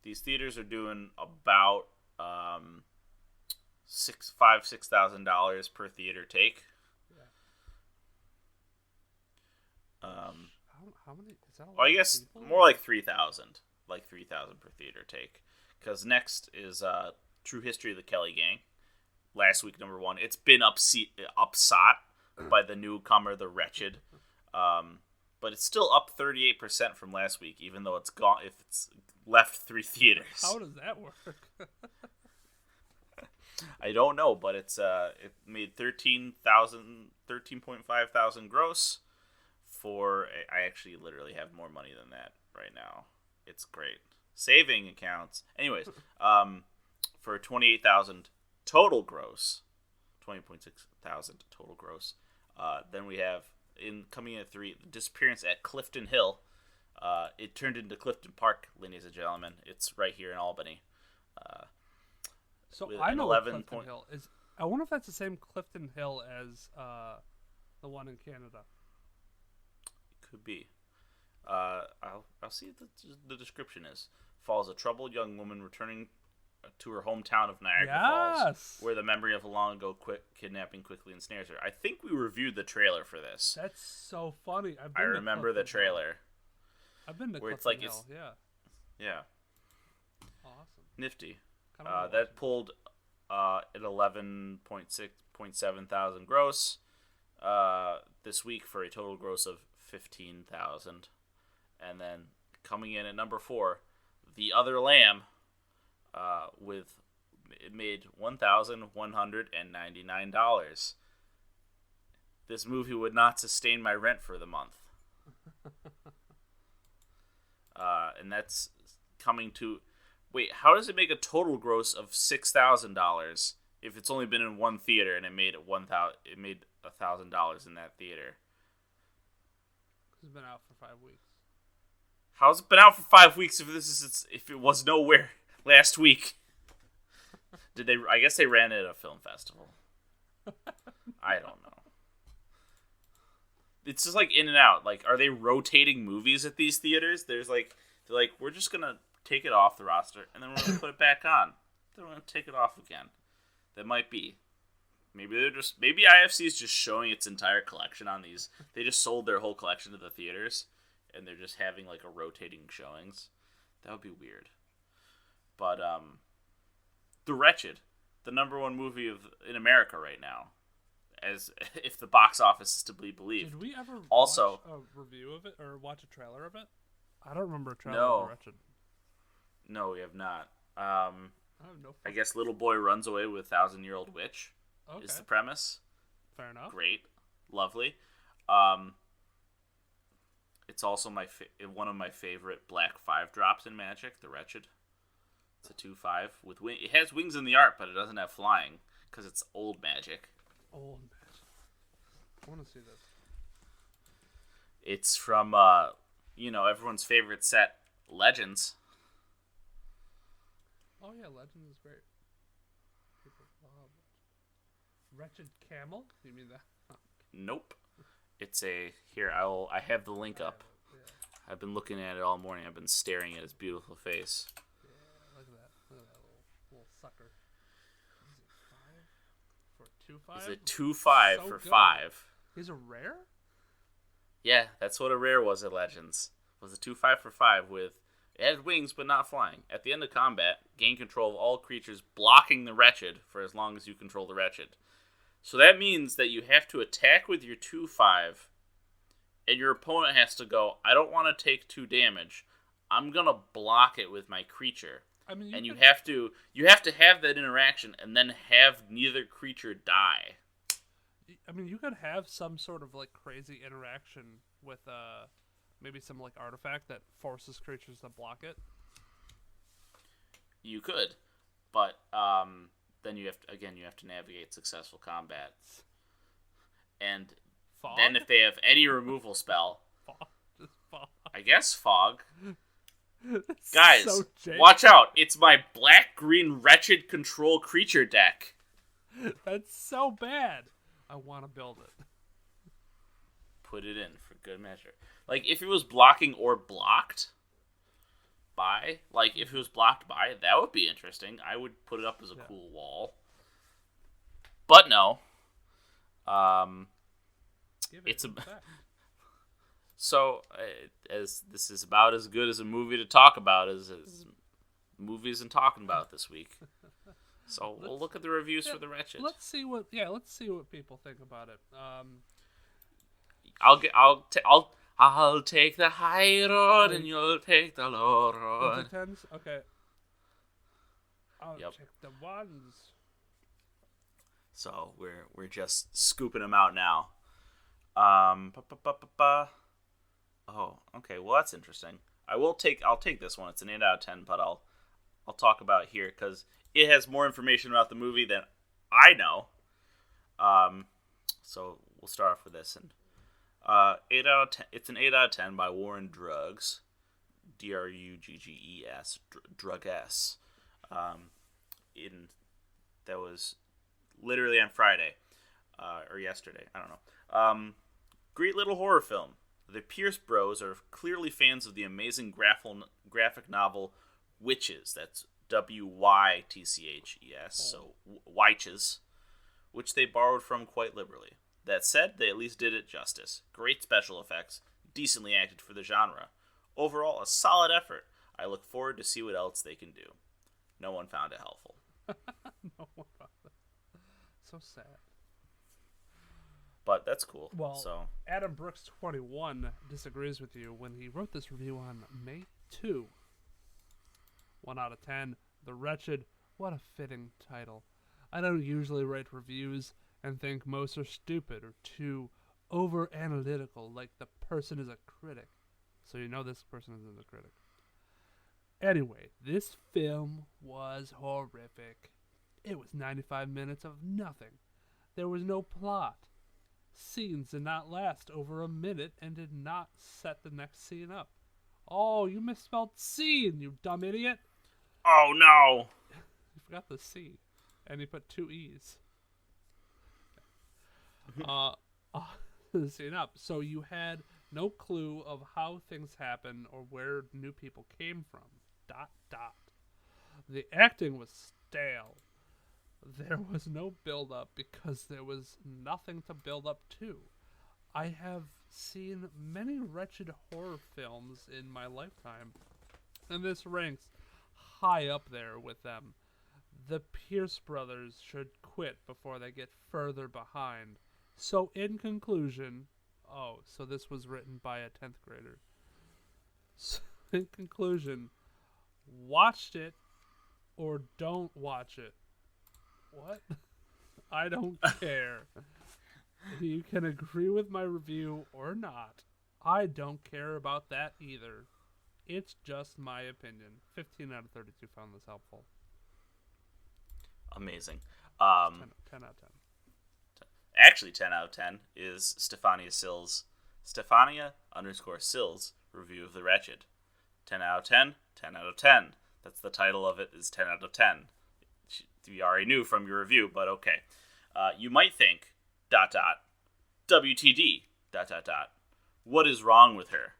These theaters are doing about $6,000 per theater take. Yeah. How many? Is that a lot? Well, I guess more like 3,000, like 3,000 per theater take. Because next is True History of the Kelly Gang. Last week, number 1. It's been upsought by the newcomer, The Wretched, but it's still up 38% from last week, even though it's gone. If it's left 3 theaters, how does that work? I don't know, but it made 13.5 thousand gross. I actually literally have more money than that right now. It's great. Saving accounts, anyways. For 28,000 total gross, 20.6 thousand total gross. Then we have coming in at 3, The Disappearance at Clifton Hill. It turned into Clifton Park, ladies and gentlemen. It's right here in Albany. So I know what Clifton Hill is. I wonder if that's the same Clifton Hill as the one in Canada. Could be. I'll see what the description is. Follows a troubled young woman returning to her hometown of Niagara Falls, where the memory of a long ago kidnapping quickly ensnares her. I think we reviewed the trailer for this. That's so funny. I remember the trailer. I've been to Clifton Hill. Yeah. Awesome. Nifty. That pulled at 11.7 thousand gross this week for a total gross of 15,000. And then coming in at number 4, The Other Lamb. It made $1,199. This movie would not sustain my rent for the month. And that's coming to... Wait, how does it make a total gross of $6,000 if it's only been in one theater and it made $1,000 in that theater? It's been out for 5 weeks. How's it been out for 5 weeks if it was nowhere last week? Did they? I guess they ran it at a film festival. I don't know. It's just like in and out. Like, are they rotating movies at these theaters? They're like, we're just gonna take it off the roster and then we're gonna put it back on. Then we're gonna take it off again. That might be. Maybe IFC is just showing its entire collection on these. They just sold their whole collection to the theaters, and they're just having like a rotating showings. That would be weird. But The Wretched, the number one movie in America right now, as if the box office is to be believed. Did we ever also watch a review of it or watch a trailer of it? I don't remember a trailer No. of The Wretched. No, we have not. I have no. I guess little boy runs away with 1,000-year-old witch. Okay. Is the premise. Fair enough. Great, lovely. It's also one of my favorite black 5 drops in Magic, The Wretched. It's a 2/5 with wing. It has wings in the art, but it doesn't have flying because it's old Magic. Old Magic. I want to see this. It's from everyone's favorite set, Legends. Oh yeah, Legends is great. People love Wretched Camel? You mean that? Nope. It's I have the link up. Yeah. I've been looking at it all morning. I've been staring at his beautiful face. Yeah, look at that. Look at that little sucker. Is it 5 for 2/5? It's a 2/5 So for good. 5. He's a rare? Yeah, that's what a rare was at Legends. It was a 2/5 for 5 with it had wings but not flying. At the end of combat, gain control of all creatures blocking the Wretched for as long as you control the Wretched. So that means that you have to attack with your 2/5, and your opponent has to go, I don't want to take 2 damage. I'm gonna block it with my creature. I mean, You have to have that interaction and then have neither creature die. I mean, you could have some sort of like crazy interaction with maybe some like artifact that forces creatures to block it. You could, but then you have to navigate successful combat. And Fog? then if they have any removal spell, Fog. Just fog. I guess fog. Guys, So janky. watch out! It's my black-green wretched control creature deck. That's so bad. I want to build it. Put it in for good measure. Like if it was blocking or blocked by, that would be interesting. I would put it up as a cool wall. But no. Give it back. So, as this is about as good as a movie to talk about as movies and talking about this week. So we'll look at the reviews for The Wretched. Let's see what people think about it. I'll take the high road and you'll take the low road. Tens? Okay. I'll Yep. check the ones. So we're just scooping them out now. Oh, okay. Well, that's interesting. I'll take this one. It's an 8 out of 10, but I'll talk about it here because it has more information about the movie than I know. So we'll start off with this and 8 out of 10. It's an 8 out of 10 by Warren Druggs, Drugges, Drugges. That was literally on Friday or yesterday. I don't know. Great little horror film. The Pierce Bros are clearly fans of the amazing graphic novel Witches. That's Wytches. So Wyches, which they borrowed from quite liberally. That said, they at least did it justice. Great special effects, decently acted for the genre. Overall, a solid effort. I look forward to see what else they can do. No one found it helpful. No one found it. So sad. But that's cool. Well, so Adam Brooks 21 disagrees with you when he wrote this review on May 2. 1 out of 10. The Wretched. What a fitting title. I don't usually write reviews and think most are stupid or too over-analytical, like the person is a critic. So you know this person isn't a critic. Anyway, this film was horrific. It was 95 minutes of nothing. There was no plot. Scenes did not last over a minute and did not set the next scene up. Oh, you misspelled scene, you dumb idiot. oh no! You forgot the C. And you put 2 E's. Scene up. So you had no clue of how things happen or where new people came from. ... The acting was stale. There was no build-up because there was nothing to build up to. I have seen many wretched horror films in my lifetime, and this ranks high up there with them. The Pierce brothers should quit before they get further behind. So, in conclusion, so this was written by a 10th grader. So, in conclusion, watched it or don't watch it. What? I don't care. You can agree with my review or not. I don't care about that either. It's just my opinion. 15 out of 32 found this helpful. Amazing. 10 out of 10. Actually, 10 out of 10 is Stefania_Sills review of The Wretched. 10 out of 10, 10 out of 10. That's the title of it, is 10 out of 10. You already knew from your review, but okay. You might think, ... WTD, ... What is wrong with her, ...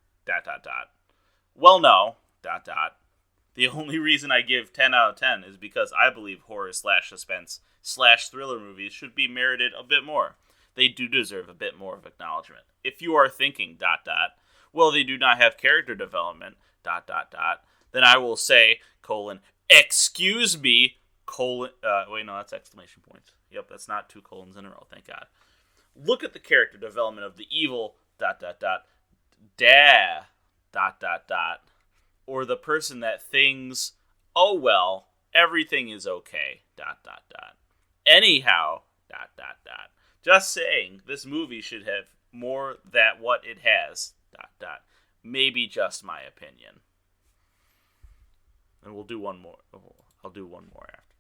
Well, no, ... The only reason I give 10 out of 10 is because I believe horror/suspense/thriller movies should be merited a bit more. They do deserve a bit more of acknowledgement. If you are thinking ... well, they do not have character development ... then I will say, excuse me, ... wait, no, that's exclamation points. Yep, that's not 2 colons in a row, thank God. Look at the character development of the evil ... or the person that thinks, oh well, everything is okay ... Anyhow ... Just saying, this movie should have more than what it has ... Maybe just my opinion. And we'll do one more. I'll do one more after.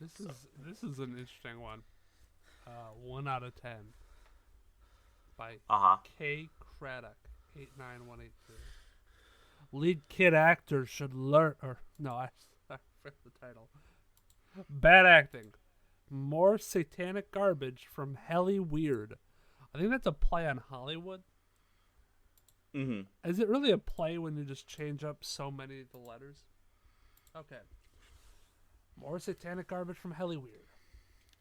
This is an interesting one. 1 out of 10 by K. Craddock 89182. Lead kid actor should learn. I forgot the title. Bad acting. More satanic garbage from Helly Weird. I think that's a play on Hollywood. Mm-hmm. Is it really a play when you just change up so many of the letters? Okay. More satanic garbage from Helly Weird.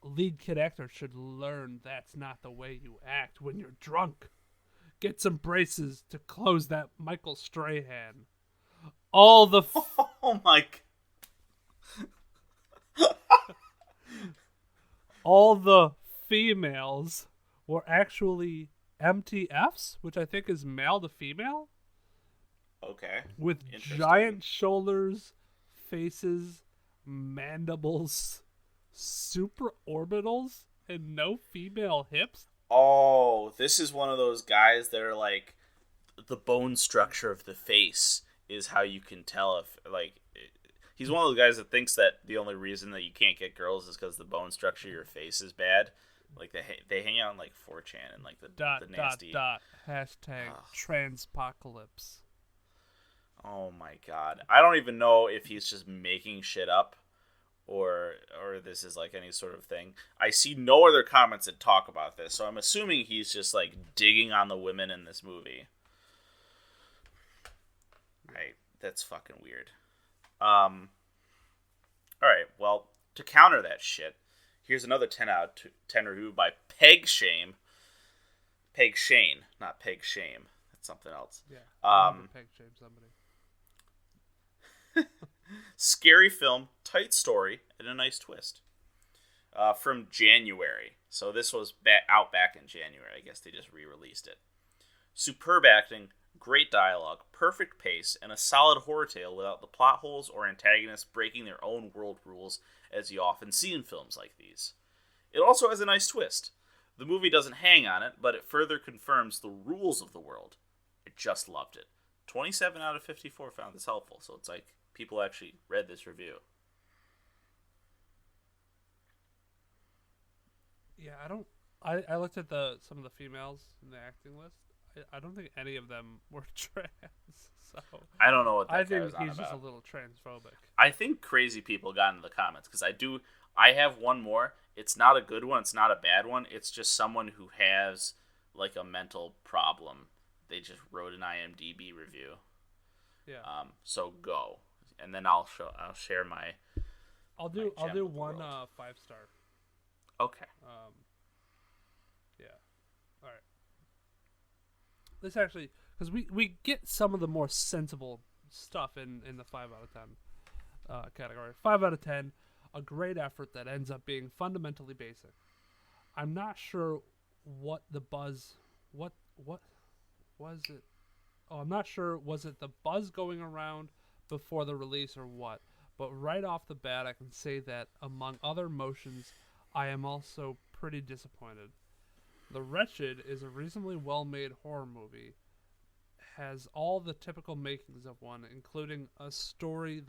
Lead kid actor should learn that's not the way you act when you're drunk. Get some braces to close that Michael Strahan. All the... oh my... all the females were actually MTFs, which I think is male to female. Okay. With giant shoulders, faces, mandibles, super orbitals, and no female hips. Oh, this is one of those guys that are like, the bone structure of the face is how you can tell if, like, he's one of those guys that thinks that the only reason that you can't get girls is because the bone structure of your face is bad. Like, they hang out on, like, 4chan and, like, the nasty... Hashtag transpocalypse. Oh, my God. I don't even know if he's just making shit up or this is, like, any sort of thing. I see no other comments that talk about this, so I'm assuming he's just, like, digging on the women in this movie. Right. That's fucking weird. Alright, well, to counter that shit, here's another 10 out of 10 review by Peg Shame. Peg Shane, not Peg Shame. That's something else. Yeah. Peg Shame somebody. Scary film, tight story, and a nice twist. From January. So this was out back in January. I guess they just re-released it. Superb acting, great dialogue, perfect pace, and a solid horror tale without the plot holes or antagonists breaking their own world rules, as you often see in films like these. It also has a nice twist. The movie doesn't hang on it, but it further confirms the rules of the world. I just loved it. 27 out of 54 found this helpful, so it's like people actually read this review. Yeah, I looked at some of the females in the acting list. I don't think any of them were trans. So I don't know what that guy I was think on he's about. just a little transphobic. I think crazy people got into the comments because I have one more. It's not a good one. It's not a bad one. It's just someone who has like a mental problem. They just wrote an IMDb review. Yeah. So go, and then I'll share my. I'll do one 5-star. Okay. Yeah. All right. This actually, because we get some of the more sensible stuff in the 5 out of 10 category. 5 out of 10, a great effort that ends up being fundamentally basic. I'm not sure what the buzz, what was it? Oh, I'm not sure. Was it the buzz going around before the release or what? But right off the bat, I can say that among other emotions, I am also pretty disappointed. The Wretched is a reasonably well-made horror movie. Has all the typical makings of one, including a story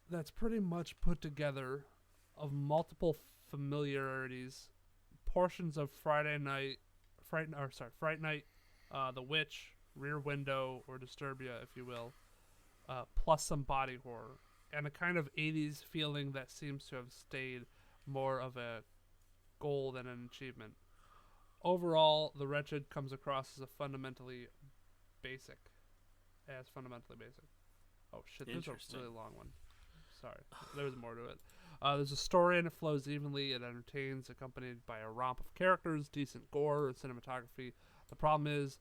that's pretty much put together of multiple familiarities, portions of Fright Night, The Witch, Rear Window, or Disturbia, if you will, plus some body horror, and a kind of 80s feeling that seems to have stayed more of a goal than an achievement. Overall, The Wretched comes across as fundamentally basic. Oh shit, there's a really long one. Sorry, there's more to it. There's a story and it flows evenly. It entertains, accompanied by a romp of characters, decent gore, and cinematography. The problem is,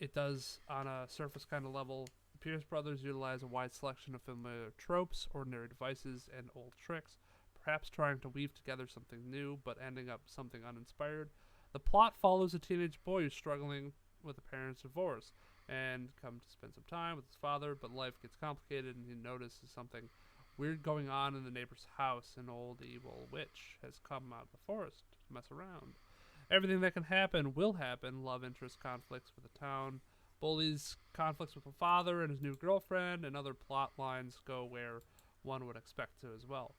it does on a surface kind of level. The Pierce brothers utilize a wide selection of familiar tropes, ordinary devices, and old tricks, perhaps trying to weave together something new, but ending up something uninspired. The plot follows a teenage boy who's struggling with a parent's divorce and come to spend some time with his father, but life gets complicated and he notices something weird going on in the neighbor's house. An old evil witch has come out of the forest to mess around. Everything that can happen will happen. Love interest conflicts with the town, bullies conflicts with the father and his new girlfriend, and other plot lines go where one would expect to as well.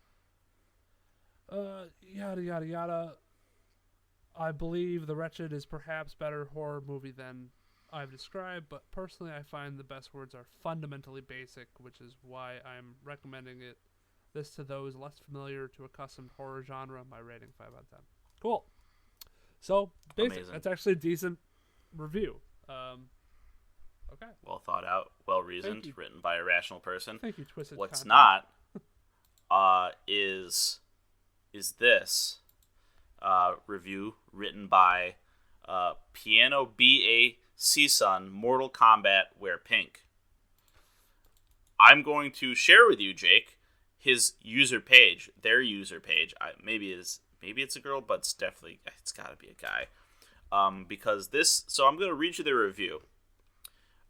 Yada yada yada. I believe The Wretched is perhaps better horror movie than I've described, but personally I find the best words are fundamentally basic, which is why I'm recommending this to those less familiar to accustomed horror genre. My rating 5 out of 10. Cool. So, basic. Amazing. That's actually a decent review. Okay. Well thought out, well reasoned, written by a rational person. Thank you, Twisted What's Content. not is this review written by Piano B.A. Season, Mortal Kombat Wear Pink. I'm going to share with you, Jake, his user page, their user page. Maybe it's a girl, but it's got to be a guy. Because this, so I'm going to read you their review.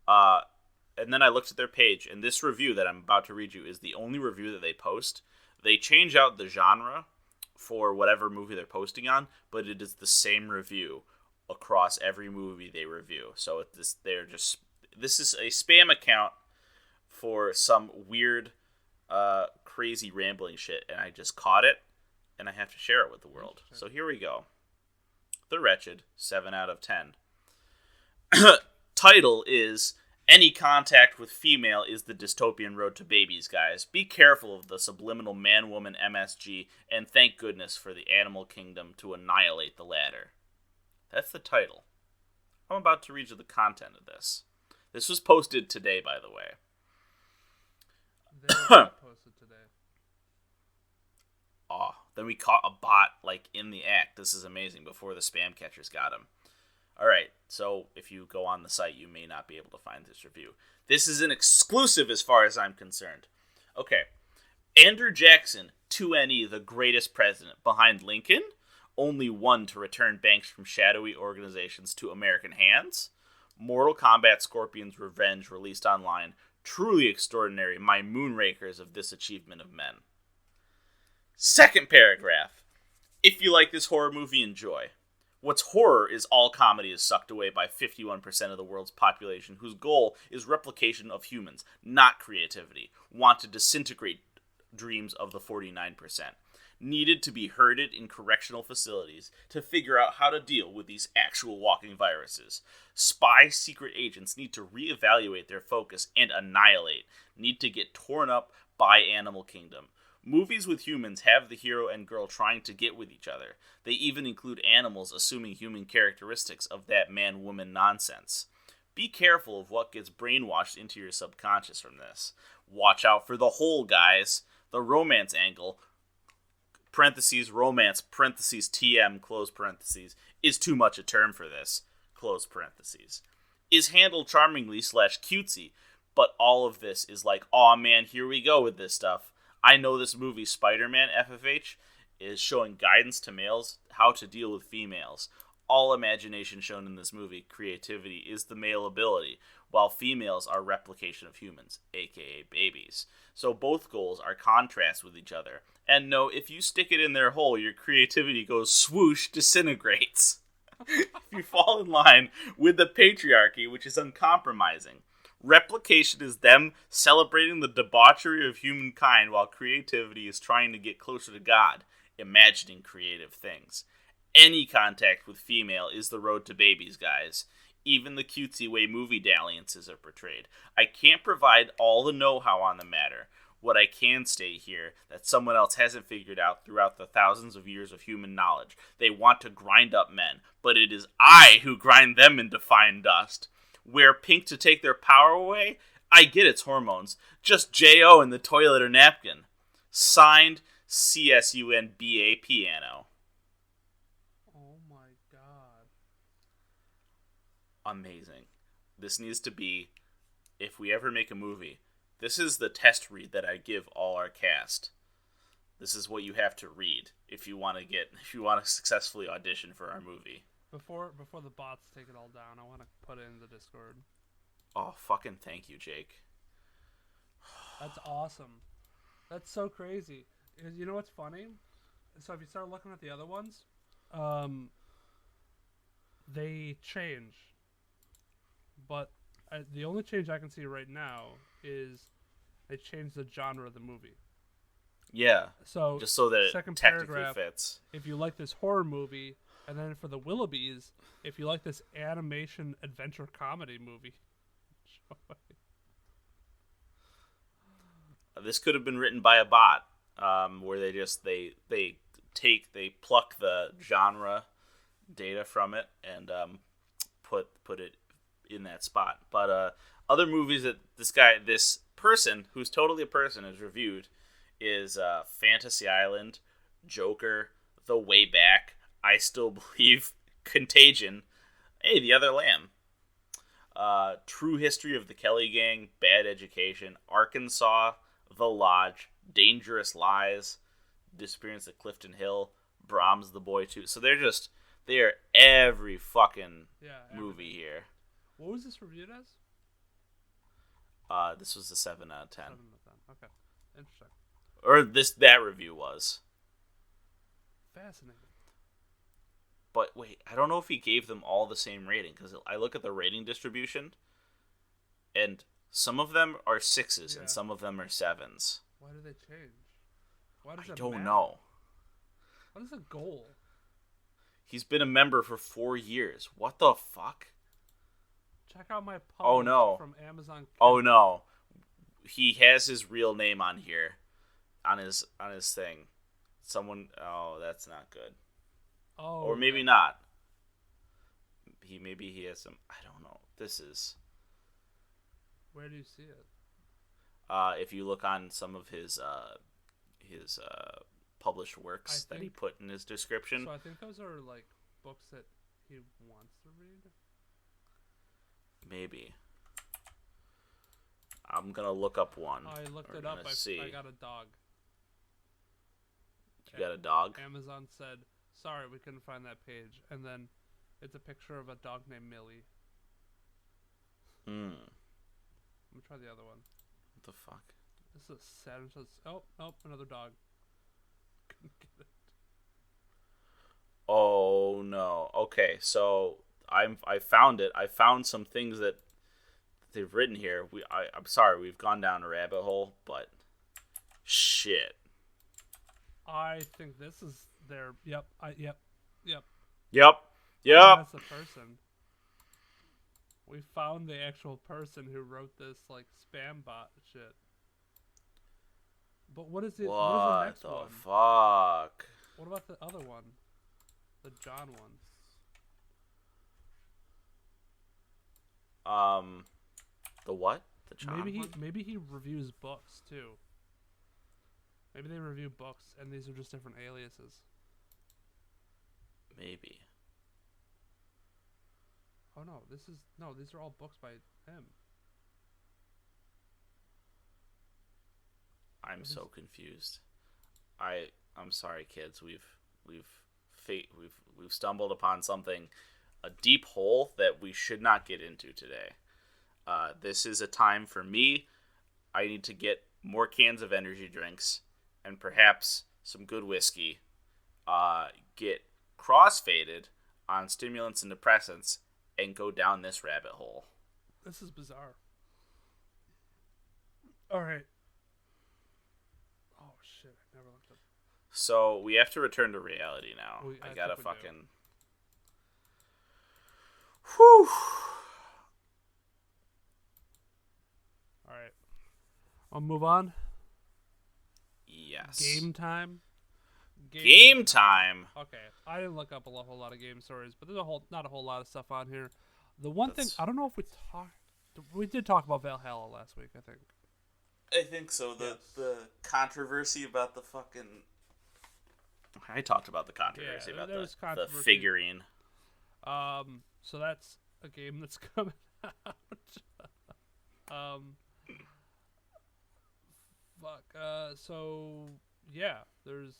And then I looked at their page, and this review that I'm about to read you is the only review that they post. They change out the genre for whatever movie they're posting on, but it is the same review across every movie they review. So this is a spam account for some weird, crazy rambling shit, and I just caught it, and I have to share it with the world. So here we go. The Wretched, 7 out of 10. Title is, Any Contact with Female is the Dystopian Road to Babies, guys. Be careful of the subliminal man-woman MSG, and thank goodness for the animal kingdom to annihilate the latter. That's the title. I'm about to read you the content of this. This was posted today, by the way. They were posted today. Oh, then we caught a bot, in the act. This is amazing, before the spam catchers got him. Alright, so if you go on the site, you may not be able to find this review. This is an exclusive as far as I'm concerned. Okay. Andrew Jackson, 2NE, the greatest president. Behind Lincoln, only one to return banks from shadowy organizations to American hands. Mortal Kombat Scorpion's Revenge, released online. Truly extraordinary, my moonrakers of this achievement of men. Second paragraph. If you like this horror movie, enjoy. What's horror is all comedy is sucked away by 51% of the world's population, whose goal is replication of humans, not creativity, want to disintegrate dreams of the 49%. Needed to be herded in correctional facilities to figure out how to deal with these actual walking viruses. Spy secret agents need to reevaluate their focus and annihilate, need to get torn up by Animal Kingdom. Movies with humans have the hero and girl trying to get with each other. They even include animals assuming human characteristics of that man-woman nonsense. Be careful of what gets brainwashed into your subconscious from this. Watch out for the hole, guys. The romance angle, parentheses, romance, parentheses, TM, close parentheses, is too much a term for this. close parentheses, is handled charmingly / cutesy, but all of this is like, aw man, here we go with this stuff. I know this movie, Spider-Man FFH, is showing guidance to males how to deal with females. All imagination shown in this movie, creativity, is the male ability, while females are replication of humans, aka babies. So both goals are contrast with each other. And no, if you stick it in their hole, your creativity goes swoosh, disintegrates. If you fall in line with the patriarchy, which is uncompromising. Replication is them celebrating the debauchery of humankind, while creativity is trying to get closer to God, imagining creative things. Any contact with female is the road to babies, guys. Even the cutesy way movie dalliances are portrayed. I can't provide all the know-how on the matter. What I can state here, that someone else hasn't figured out throughout the thousands of years of human knowledge. They want to grind up men, but it is I who grind them into fine dust. Wear pink to take their power away? I get it's hormones. Just J.O. in the toilet or napkin. Signed, CSUNBA Piano. Oh my god. Amazing. This needs to be, if we ever make a movie, this is the test read that I give all our cast. This is what you have to read if you want to successfully audition for our movie. Before the bots take it all down, I want to put it in the Discord. Oh, fucking thank you, Jake. That's awesome. That's so crazy. You know what's funny? So if you start looking at the other ones, they change. But the only change I can see right now is they change the genre of the movie. Yeah. So just so that second it technically paragraph, fits. If you like this horror movie, and then for the Willoughbys, if you like this animation adventure comedy movie. This could have been written by a bot, where they pluck the genre data from it and put it in that spot. But other movies that this person who's totally a person has reviewed is Fantasy Island, Joker, The Way Back, I Still Believe, Contagion, hey, The Other Lamb, True History of the Kelly Gang, Bad Education, Arkansas, The Lodge, Dangerous Lies, Disappearance at Clifton Hill, Brahms the Boy 2. So they are every fucking movie here. What was this reviewed as? This was a 7 out of 10. 7 out of 10. Okay, interesting. Or that review was. Fascinating. But wait, I don't know if he gave them all the same rating, because I look at the rating distribution, and some of them are 6s and some of them are 7s. Why do they change? Why does I it don't matter? know. What is the goal? He's been a member for 4 years. What the fuck? Check out my post from Amazon. Oh no. He has his real name on here. On his thing. That's not good. Oh. Or maybe not. Maybe he has some, I don't know. This is, where do you see it? if you look on some of his published works that he put in his description. So I think those are like books that he wants to read. Maybe. I'm gonna look up one. I looked it up. I got a dog. You got a dog? Amazon said, sorry, we couldn't find that page. And then it's a picture of a dog named Millie. Let me try the other one. What the fuck? This is Saturn. Oh, another dog. Couldn't get it. Oh no. Okay, so I found it. I found some things that they've written here. I'm sorry, we've gone down a rabbit hole, but shit. I think this is their. Yep. Yep. That's the person. We found the actual person who wrote this like spam bot shit. But what is it? What is the next one? What the fuck? What about the other one? The John one. The what? The John one? Maybe he reviews books too. Maybe they review books and these are just different aliases. Maybe. Oh no, these are all books by him. I'm so confused. I'm sorry, kids. We've stumbled upon something, a deep hole that we should not get into today. This is a time for me. I need to get more cans of energy drinks and perhaps some good whiskey. Get crossfaded on stimulants and depressants and go down this rabbit hole. This is bizarre. All right. Oh shit! I never looked up. So we have to return to reality now. I gotta think we do. fucking. Whew. All right. I'll move on. Yes. Game time. Game time. Okay, I didn't look up a whole lot of game stories, but there's not a whole lot of stuff on here. The one thing I don't know if we did talk about Valhalla last week. I think so. The controversy about the fucking. I talked about the controversy about the figurine. So that's a game that's coming out. So yeah, there's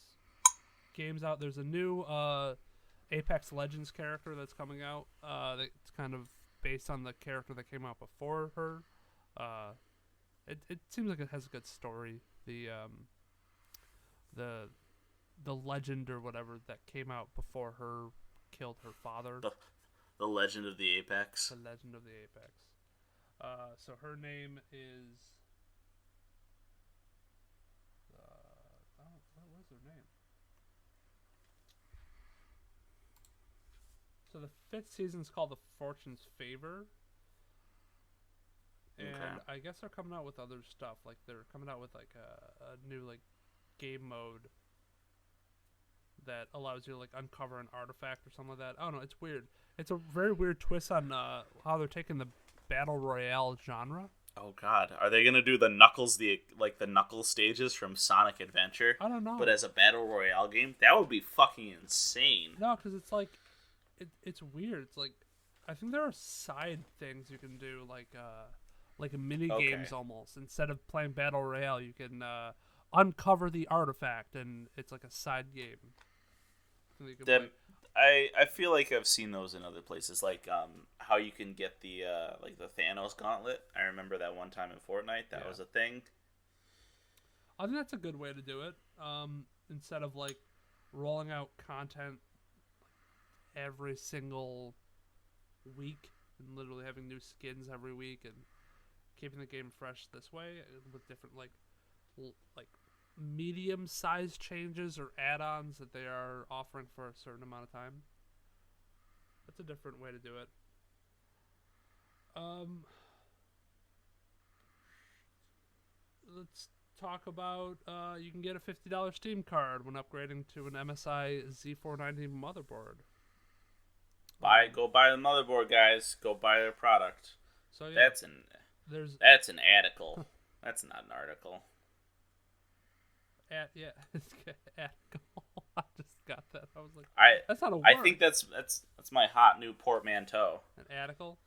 games out. There's a new Apex Legends character that's coming out. That's kind of based on the character that came out before her. It seems like it has a good story. The legend or whatever that came out before her killed her father. The Legend of the Apex. The Legend of the Apex. So her name is. What was her name? So the 5th season is called The Fortune's Favor. And I guess they're coming out with other stuff. Like they're coming out with like a new like game mode that allows you to like uncover an artifact or something like that. I don't know. It's weird. It's a very weird twist on how they're taking the battle royale genre. Oh God, are they gonna do the Knuckles the Knuckles stages from Sonic Adventure? I don't know. But as a battle royale game, that would be fucking insane. No, because it's like, it's weird. It's like, I think there are side things you can do, like mini games almost. Instead of playing battle royale, you can uncover the artifact, and it's like a side game. I feel like I've seen those in other places, like how you can get the Thanos gauntlet. I remember that one time in Fortnite that was a thing. I think that's a good way to do it. Instead of like rolling out content every single week and literally having new skins every week and keeping the game fresh this way with different like medium-sized changes or add-ons that they are offering for a certain amount of time. That's a different way to do it. Let's talk about you can get a $50 Steam card when upgrading to an MSI Z490 motherboard. Go buy the motherboard, guys. Go buy their product. So yeah, that's an article. That's not an article. It's article. I just got that. I was like, that's not a word. I think that's my hot new portmanteau. An article.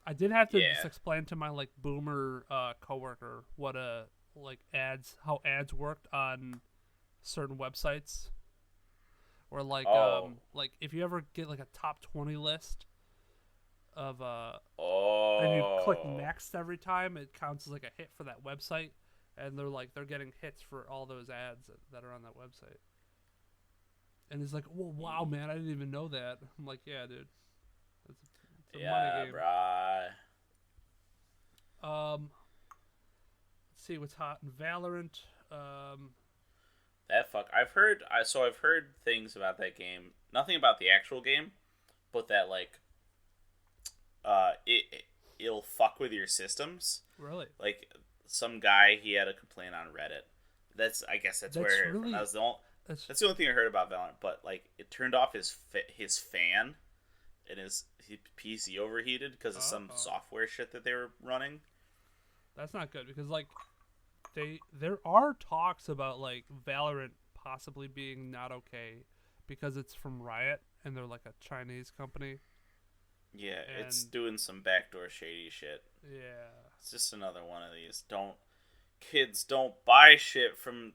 I did have to just explain to my like boomer coworker what how ads worked on certain websites. Or like if you ever get like a top 20 list of and you click next every time, it counts as like a hit for that website, and they're getting hits for all those ads that are on that website. And it's like, well, wow, man, I didn't even know that. I'm like, yeah, dude, it's a money game. Bruh. Let's see what's hot in Valorant. I've heard things about that game. Nothing about the actual game, but that like it'll fuck with your systems. Really? Like some guy, he had a complaint on Reddit. That's where really, that's the only thing I heard about Valorant. But like it turned off his fan, and his PC overheated because of some software shit that they were running. That's not good because like there are talks about like Valorant possibly being not okay because it's from Riot and they're like a Chinese company. Yeah, it's And- doing some backdoor shady shit. Yeah. It's just another one of these. Kids don't buy shit from.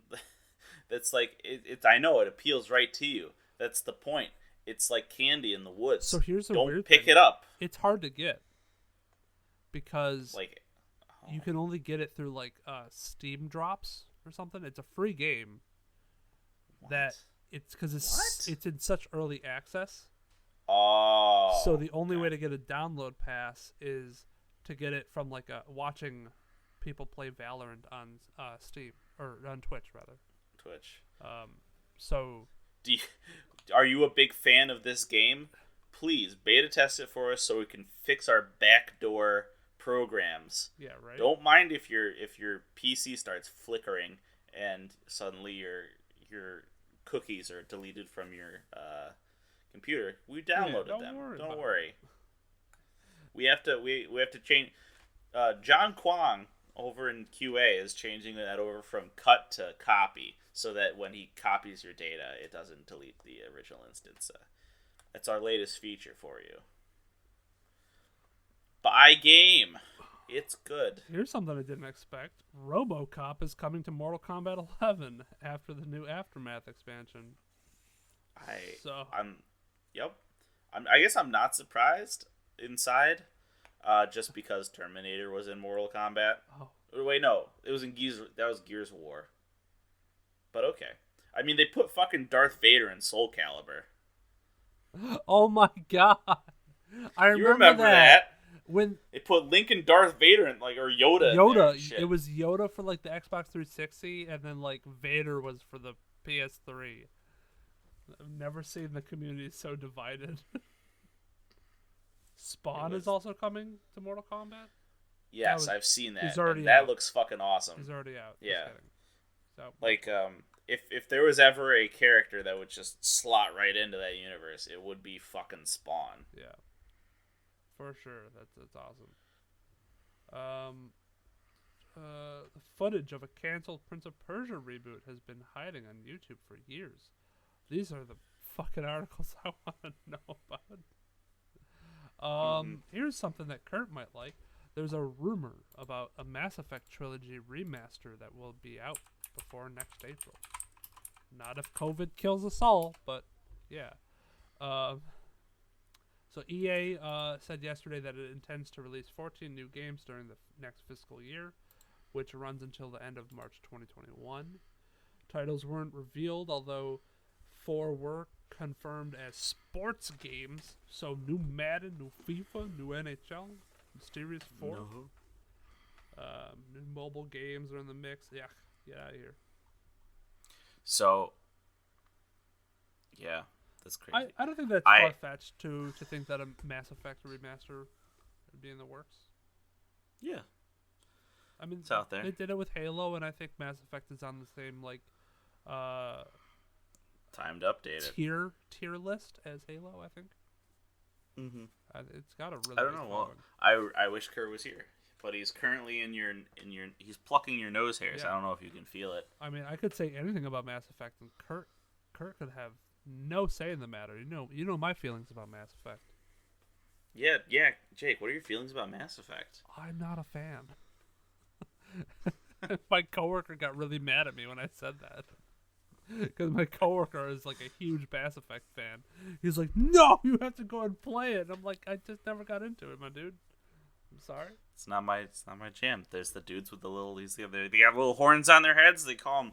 That's like it. I know it appeals right to you. That's the point. It's like candy in the woods. So here's the don't weird pick thing. it up. It's hard to get because Like you can only get it through like Steam drops or something. It's a free game. what? That it's because What? it's in such early access. Oh. So the only way to get a download pass is to get it from like watching people play Valorant on Steam or on Twitch rather. Twitch. So Are you a big fan of this game? Please beta test it for us so we can fix our backdoor programs. yeah, right. Don't mind if your PC starts flickering and suddenly your cookies are deleted from your computer. We downloaded don't them. worry Don't about worry. We have to change. John Kwong over in QA is changing that over from cut to copy so that when he copies your data, it doesn't delete the original instance. That's our latest feature for you. Buy game. It's good. Here's something I didn't expect. RoboCop is coming to Mortal Kombat 11 after the new Aftermath expansion. I guess I'm not surprised inside, just because Terminator was in Mortal Kombat. Oh, Wait, no, it was in Gears. That was Gears of War. But okay, I mean they put fucking Darth Vader in Soul Calibur. oh my god! I You remember that? When They put Link and Darth Vader in, like, or Yoda. In there and shit. It was Yoda for like the Xbox 360, and then like Vader was for the PS3. I've never seen the community so divided. Spawn is also coming to Mortal Kombat. Yes, I've seen that. he's already and that out. looks fucking awesome. He's already out. Just Yeah. kidding. So Like, if there was ever a character that would just slot right into that universe, it would be fucking Spawn. yeah, for sure. That's awesome. The footage of a canceled Prince of Persia reboot has been hiding on YouTube for years. These are the fucking articles I want to know about. Here's something that Kurt might like. There's a rumor about a Mass Effect trilogy remaster that will be out before next April. Not if COVID kills us all, but yeah. So EA said yesterday that it intends to release 14 new games during the next fiscal year, which runs until the end of March 2021. Titles weren't revealed, although 4 were confirmed as sports games. So new Madden, new FIFA, new NHL, Mysterious 4. New mobile games are in the mix. Yeah, get out of here. So, yeah, that's crazy. I don't think that's far-fetched to think that a Mass Effect remaster would be in the works. Yeah. I mean, It's out there. They did it with Halo, and I think Mass Effect is on the same Time to update it. tier list as Halo. I think. Mm-hmm. It's got a really. I don't nice know. Well, following. I wish Kurt was here, but he's currently in your he's plucking your nose hairs. Yeah. I don't know if you can feel it. I mean, I could say anything about Mass Effect, and Kurt could have no say in the matter. You know my feelings about Mass Effect. Yeah, Jake. What are your feelings about Mass Effect? I'm not a fan. My coworker got really mad at me when I said that. Because my coworker is like a huge Mass Effect fan. He's like, "No, you have to go and play it." And I'm like, "I just never got into it, my dude. I'm sorry." It's not my jam. There's the dudes with the little they have little horns on their heads. They call them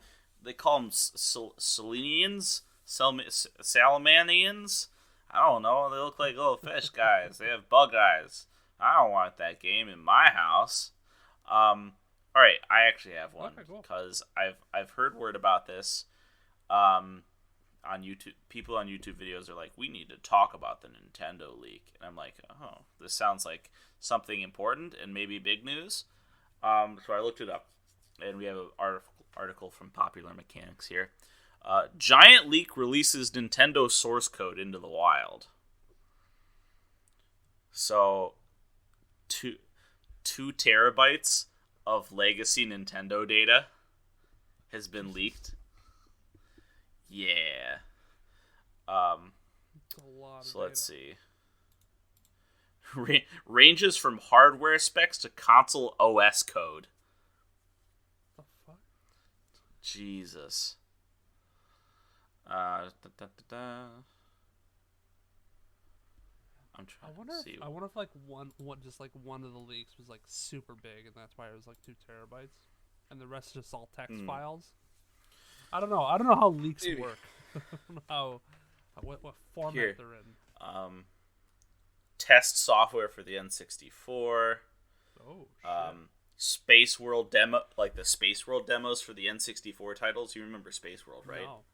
Selenians, Salamanians. I don't know. They look like little fish guys. They have bug eyes. I don't want that game in my house. All right, I actually have one because I've heard word about this. On YouTube, people on YouTube videos are like, we need to talk about the Nintendo leak, and I'm like, oh, this sounds like something important and maybe big news. So I looked it up, and we have an article from Popular Mechanics here. Giant leak releases Nintendo source code into the wild. So, 2 terabytes of legacy Nintendo data has been leaked. Yeah. It's a lot of So let's data. see. ranges from hardware specs to console OS code. The fuck? Jesus. I'm trying to see. I wonder if like one of the leaks was like super big, and that's why it was like 2 terabytes, and the rest is just all text files. I don't know. I don't know how leaks work. I don't know what format they're in. Test software for the N64. Oh shit. Space World demo, like the Space World demos for the N64 titles. You remember Space World, right? No.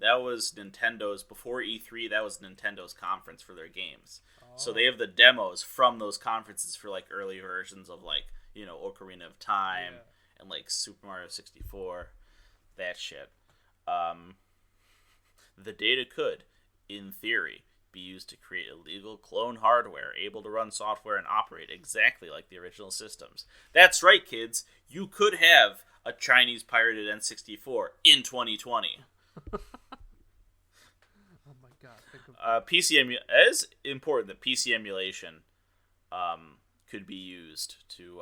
That was Nintendo's, before E3, that was Nintendo's conference for their games. Oh. So they have the demos from those conferences for like early versions of like, Ocarina of Time and like Super Mario 64, that shit. The data could, in theory, be used to create illegal clone hardware able to run software and operate exactly like the original systems. That's right, kids. You could have a Chinese pirated N64 in 2020. Oh my god! Think of PC it is important that PC emulation could be used to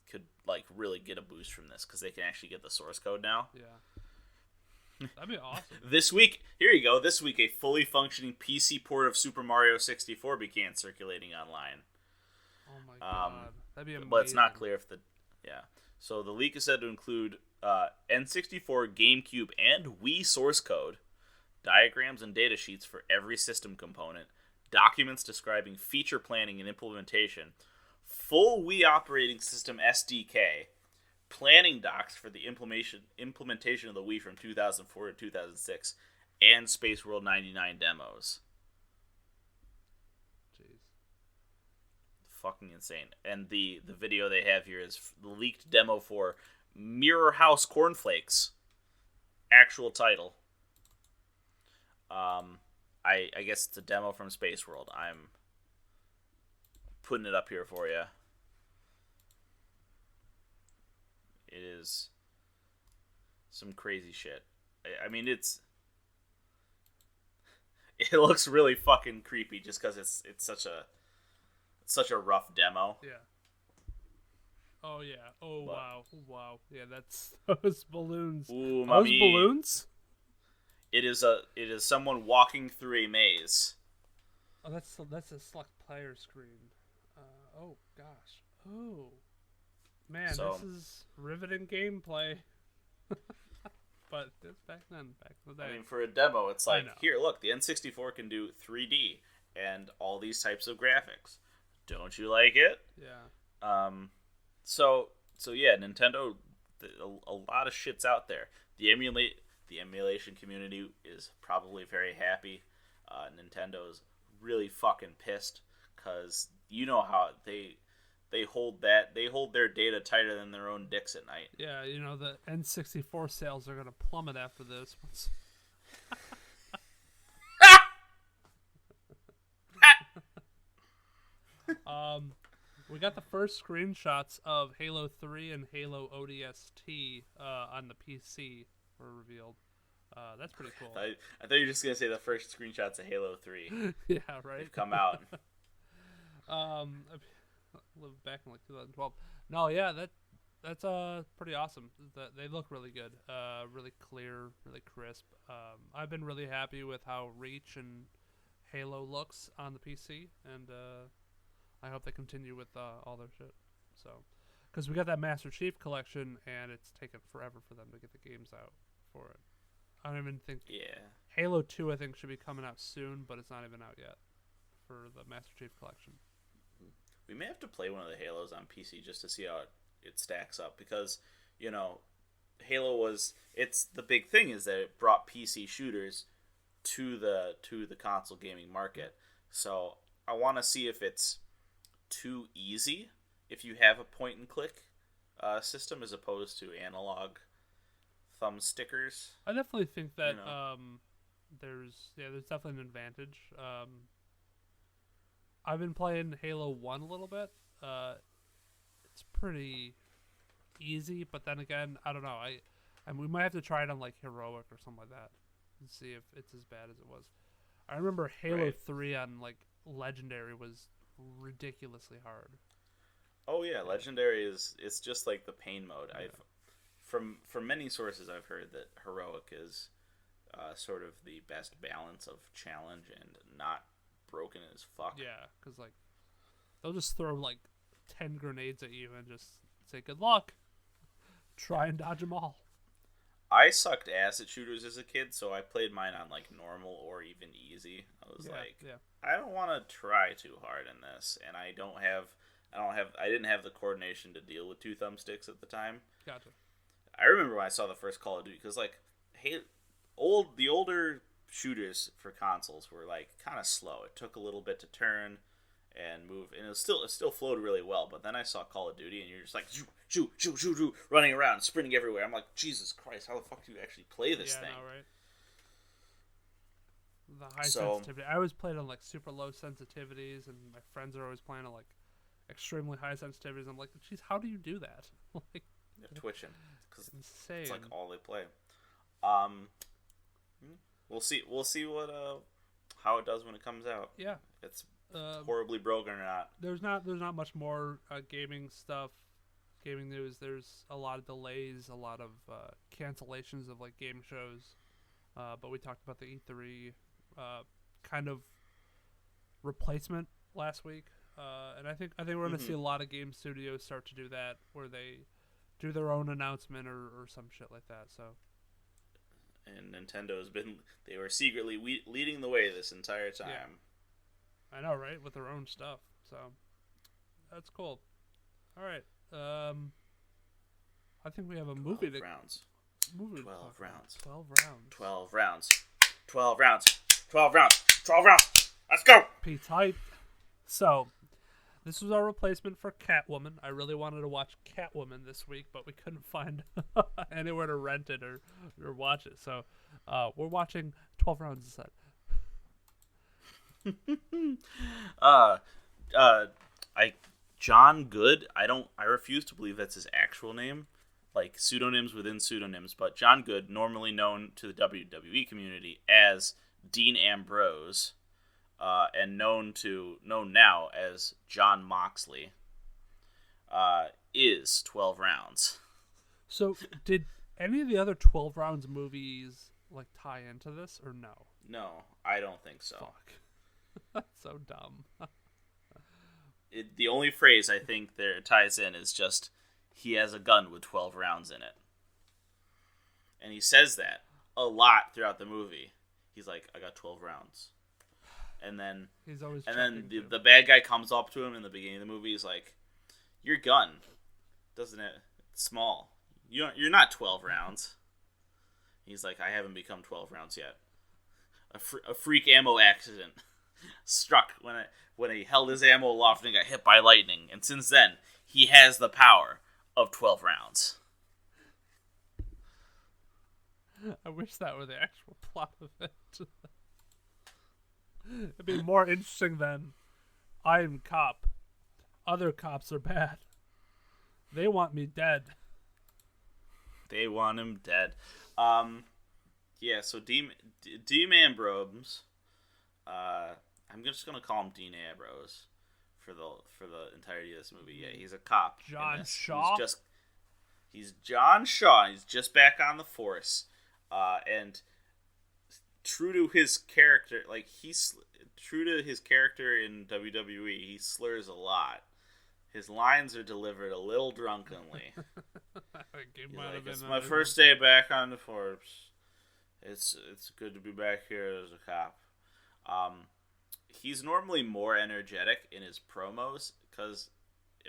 could like really get a boost from this, because they can actually get the source code now. Yeah, that'd be awesome. This week, here you go. This week, a fully functioning PC port of Super Mario 64 began circulating online. Oh my god, that'd be amazing. But it's not clear if So the leak is said to include N64, GameCube, and Wii source code, diagrams and data sheets for every system component, documents describing feature planning and implementation, full Wii operating system SDK, planning docs for the implementation of the Wii from 2004 to 2006, and Space World 99 demos. Jeez. Fucking insane. And the video they have here is the leaked demo for Mirror House Cornflakes. Actual title. I guess it's a demo from Space World. I'm putting it up here for you. It is some crazy shit. I mean, it looks really fucking creepy just because it's such a rough demo. Yeah. Oh yeah. Oh but, wow. Wow. Yeah, that's those balloons. Ooh, those balloons? It is someone walking through a maze. Oh, that's a select player screen. Oh gosh. Oh. Man, this is riveting gameplay. But it's back in the day. I mean, for a demo, it's like, here, look, the N64 can do 3D and all these types of graphics. Don't you like it? Yeah. So yeah, Nintendo, a lot of shit's out there. The emulation community is probably very happy. Nintendo's really fucking pissed because you know how they hold their data tighter than their own dicks at night. Yeah, the N64 sales are gonna plummet after this. We got the first screenshots of Halo 3 and Halo ODST on the PC were revealed. That's pretty cool. I thought you were just gonna say the first screenshots of Halo 3. Yeah, right. They've come out. Lived back in like 2012. No, yeah, that's pretty awesome. They look really good, really clear, really crisp. I've been really happy with how Reach and Halo looks on the PC, and I hope they continue with all their shit. So, because we got that Master Chief collection, and it's taken forever for them to get the games out for it. I don't even think. Yeah. Halo 2, I think, should be coming out soon, but it's not even out yet for the Master Chief collection. We may have to play one of the Halos on PC just to see how it stacks up, because, Halo it's the big thing is that it brought PC shooters to the console gaming market. So I want to see if it's too easy if you have a point and click system as opposed to analog thumb stickers. I definitely think that there's definitely an advantage. I've been playing Halo 1 a little bit. It's pretty easy, but then again, I don't know. And we might have to try it on like Heroic or something like that and see if it's as bad as it was. I remember Halo 3 on like Legendary was ridiculously hard. Oh yeah, Legendary it's just like the pain mode. I've from many sources I've heard that Heroic is sort of the best balance of challenge and not broken as fuck. Yeah, because like they'll just throw like 10 grenades at you and just say good luck. Try and dodge them all. I sucked ass at shooters as a kid, so I played mine on like normal or even easy. I was I don't want to try too hard in this, and I didn't have the coordination to deal with 2 thumbsticks at the time. Gotcha. I remember when I saw the first Call of Duty, because like, the older shooters for consoles were like kind of slow. It took a little bit to turn and move, and it still flowed really well. But then I saw Call of Duty, and you're just like shoot, running around, sprinting everywhere. I'm like, Jesus Christ, how the fuck do you actually play this thing? Yeah, right. The high sensitivity. I always played on like super low sensitivities, and my friends are always playing on like extremely high sensitivities. I'm like, geez, how do you do that? Like, they're twitching because insane. It's like all they play. We'll see what how it does when it comes out. Yeah, It's horribly broken or not. There's not much more gaming stuff, gaming news. There's a lot of delays, a lot of cancellations of like game shows. But we talked about the E3 kind of replacement last week, and I think we're going to see a lot of game studios start to do that, where they do their own announcement or some shit like that. So. And they were secretly leading the way this entire time. Yeah. I know, right? With their own stuff. So, that's cool. All right. I think we have a movie to... 12 rounds. 12 rounds. 12 rounds. 12 rounds. 12 rounds. 12 rounds. 12 rounds. Let's go! Pete's hype. So, this was our replacement for Catwoman. I really wanted to watch Catwoman this week, but we couldn't find anywhere to rent it or watch it. So, we're watching 12 rounds instead. John Good. I refuse to believe that's his actual name. Like pseudonyms within pseudonyms, but John Good, normally known to the WWE community as Dean Ambrose, and known now as John Moxley, is 12 rounds. So, did any of the other 12 rounds movies like tie into this or no? No, I don't think so. Fuck. That's so dumb. The only phrase I think there ties in is just, he has a gun with 12 rounds in it. And he says that a lot throughout the movie. He's like, I got 12 rounds. And then he's always the bad guy comes up to him in the beginning of the movie. He's like, your gun, doesn't it? It's small. You're not 12 rounds. He's like, I haven't become 12 rounds yet. A freak ammo accident struck when he held his ammo aloft and got hit by lightning. And since then, he has the power of 12 rounds. I wish that were the actual plot of it. It'd be more interesting than, I am cop. Other cops are bad. They want me dead. They want him dead. Yeah, so Dean Ambrose, I'm just gonna call him Dean Ambrose for the entirety of this movie. Yeah, he's a cop. John Shaw. He's John Shaw. He's just back on the force, and true to his character, true to his character in WWE, he slurs a lot. His lines are delivered a little drunkenly. It's my first day back on the force. It's good to be back here as a cop. He's normally more energetic in his promos, because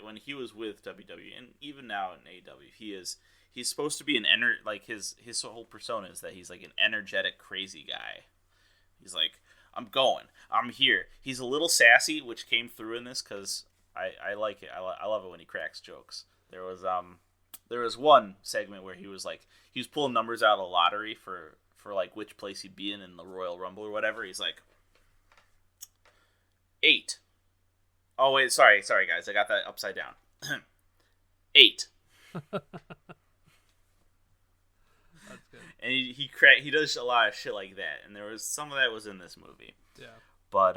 when he was with WWE, and even now in AEW, he's supposed to be his whole persona is that he's like an energetic, crazy guy. He's like, I'm here. He's a little sassy, which came through in this, because I like it. I love it when he cracks jokes. There was one segment where he was pulling numbers out of the lottery for like which place he'd be in the Royal Rumble or whatever. He's like, 8. Oh wait, sorry guys, I got that upside down. 8. That's good. And he does a lot of shit like that, and there was some of that was in this movie. Yeah. But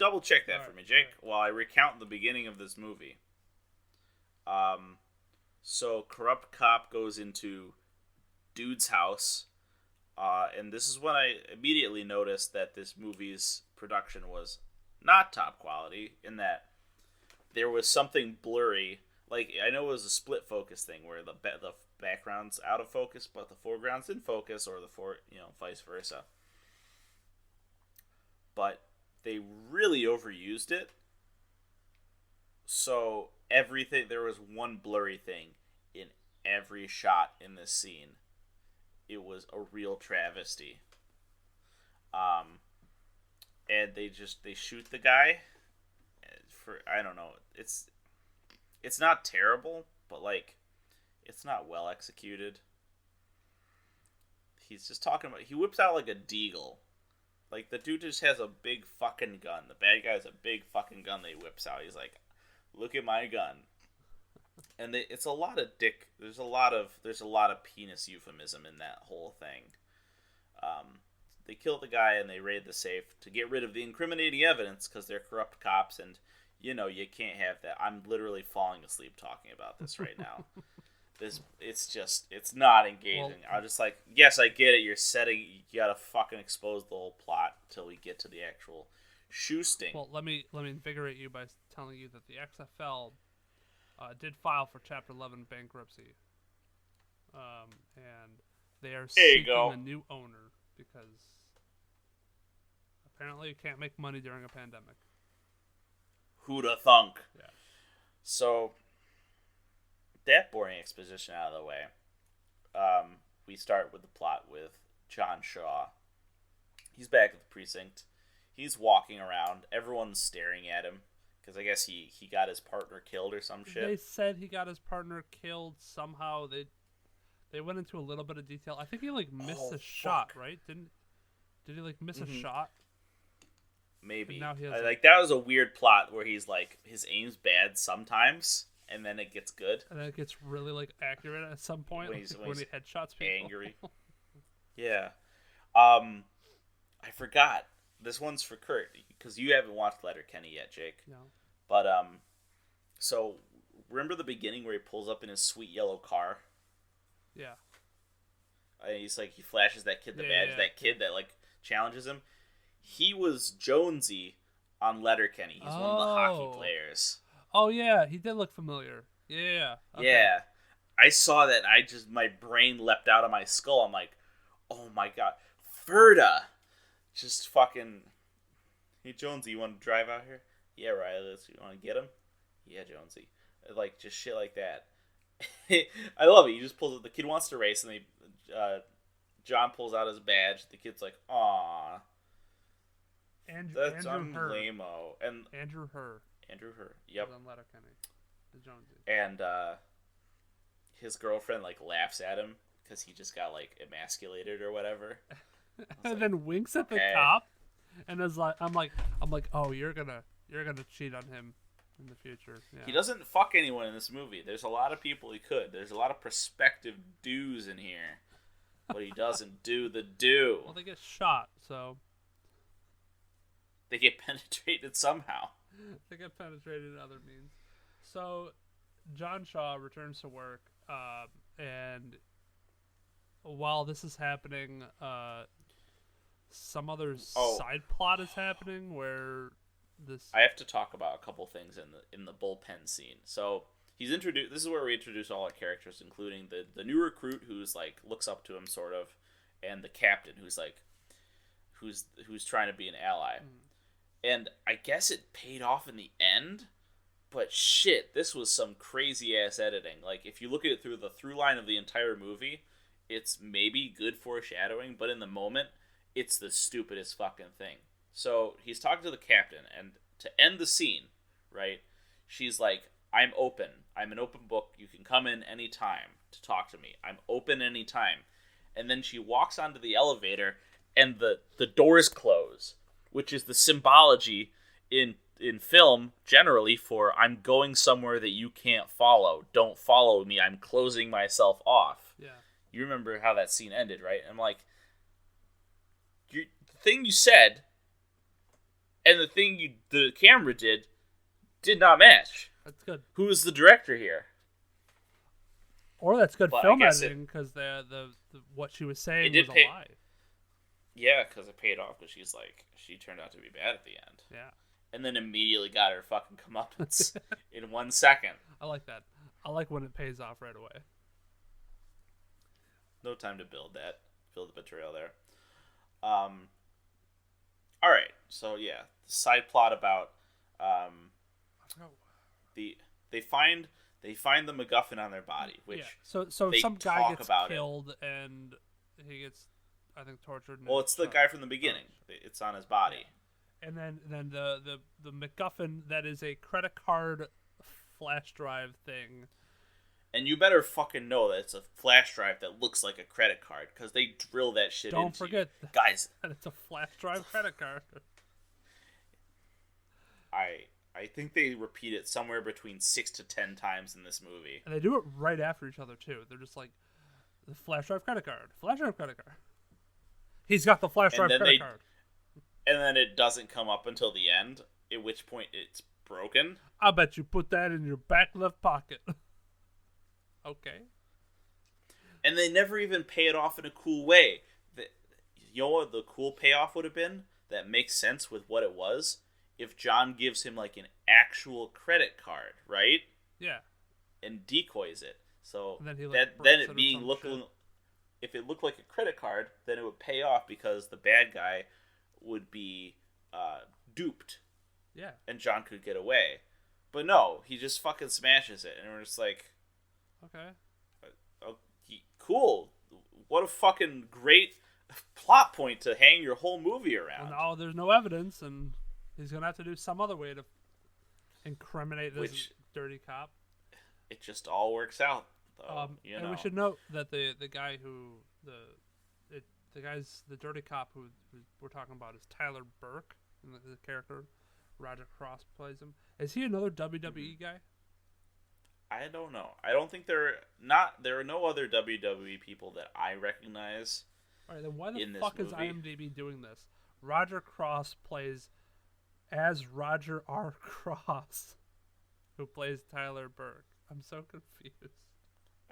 double check that All for right, me, Jake, while I recount the beginning of this movie. So corrupt cop goes into dude's house, and this is when I immediately noticed that this movie's production was not top quality, in that there was something blurry. Like, I know it was a split focus thing where the background's out of focus, but the foreground's in focus, or vice versa. But they really overused it. So there was one blurry thing in every shot in this scene. It was a real travesty. And they shoot the guy for, I don't know, it's not terrible, but like, it's not well executed. He's just talking about, he whips out like a deagle. Like, the dude just has a big fucking gun. The bad guy has a big fucking gun that he whips out. He's like, look at my gun. And it's a lot of dick. There's a lot of penis euphemism in that whole thing. They kill the guy and they raid the safe to get rid of the incriminating evidence because they're corrupt cops, and you can't have that. I'm literally falling asleep talking about this right now. It's not engaging. Well, I'm just like, yes, I get it. You gotta fucking expose the whole plot till we get to the actual shoe sting. Well, let me invigorate you by telling you that the XFL did file for Chapter 11 bankruptcy, and they are seeking a new owner because apparently you can't make money during a pandemic. Who'da thunk? Yeah. So, that boring exposition out of the way, we start with the plot with John Shaw. He's back at the precinct. He's walking around. Everyone's staring at him because I guess he got his partner killed or some shit. They said he got his partner killed somehow. They went into a little bit of detail. I think he missed a shot, right? Did he miss a shot? Maybe. Now he has, that was a weird plot where he's like, his aim's bad sometimes, and then it gets good. And then it gets really accurate at some point when he headshots people. Angry. Yeah. I forgot. This one's for Kurt because you haven't watched Letterkenny yet, Jake. No. But so remember the beginning where he pulls up in his sweet yellow car? Yeah. And he's like, he flashes that kid the badge. Yeah. That kid that challenges him. He was Jonesy on Letterkenny. He's one of the hockey players. Oh yeah, he did look familiar. Yeah. Okay. Yeah. I saw that. My brain leapt out of my skull. I'm like, oh my god, Ferda. Just fucking, hey Jonesy, you want to drive out here? Yeah, Riley, you want to get him? Yeah, Jonesy. Just shit like that. I love it. He just pulls it. The kid wants to race, and John pulls out his badge. The kid's like, "Aw, that's lame-o." And Andrew Herr. Yep. On Letterkenny. The Jonesy. And his girlfriend laughs at him because he just got emasculated or whatever. And then winks at the cop, and is like, I'm like, oh, you're gonna cheat on him in the future. Yeah. He doesn't fuck anyone in this movie. There's a lot of people he could. There's a lot of prospective do's in here, but he doesn't do the do. Well, they get shot, so they get penetrated somehow. They get penetrated in other means. So John Shaw returns to work, and while this is happening, some other side plot is happening where I have to talk about a couple things in the bullpen scene. So he's introduced. This is where we introduce all our characters, including the new recruit who's looks up to him sort of, and the captain who's trying to be an ally. And I guess it paid off in the end, but shit, this was some crazy ass editing. If you look at it through the through line of the entire movie, it's maybe good foreshadowing, but in the moment, it's the stupidest fucking thing. So he's talking to the captain, and to end the scene, right, she's like, I'm open. I'm an open book. You can come in anytime to talk to me. I'm open anytime. And then she walks onto the elevator, and the doors close, which is the symbology in film, generally, for I'm going somewhere that you can't follow. Don't follow me. I'm closing myself off. Yeah. You remember how that scene ended, right? I'm like, the thing you said And the thing the camera did not match. That's good. Who's the director here? Or that's good But film editing because the what she was saying was a lie. Yeah, because it paid off because she turned out to be bad at the end. Yeah. And then immediately got her fucking comeuppance in 1 second. I like that. I like when it pays off right away. No time to build the betrayal there. All right. So yeah, the side plot about they find the MacGuffin on their body, which so some guy gets killed and he gets, I think, tortured. Well, it's the guy from the beginning. It's on his body. And then the MacGuffin that is a credit card flash drive thing. And you better fucking know that it's a flash drive that looks like a credit card because they drill that shit into Don't forget, guys, that it's a flash drive credit card. I think they repeat it somewhere between 6 to 10 times in this movie. And they do it right after each other too. They're just like, the flash drive credit card, flash drive credit card. He's got the flash drive credit card. And then it doesn't come up until the end, at which point it's broken. I bet you put that in your back left pocket. Okay. And they never even pay it off in a cool way. You know what the cool payoff would have been? That makes sense with what it was? If John gives him like an actual credit card, right? Yeah. And decoys it. So then it being looking, if it looked like a credit card, then it would pay off because the bad guy would be duped. Yeah. And John could get away. But no, he just fucking smashes it. And we're just like, okay. Cool. What a fucking great plot point to hang your whole movie around. Well, now there's no evidence, and he's going to have to do some other way to incriminate this dirty cop. It just all works out, though. And we should note that the guy who the dirty cop who we're talking about is Tyler Burke, and the character Roger Cross plays him. Is he another WWE guy? I don't know. I don't think there are no other WWE people that I recognize. All right, then why the fuck is IMDb doing this? Roger Cross plays as Roger R. Cross, who plays Tyler Burke. I'm so confused.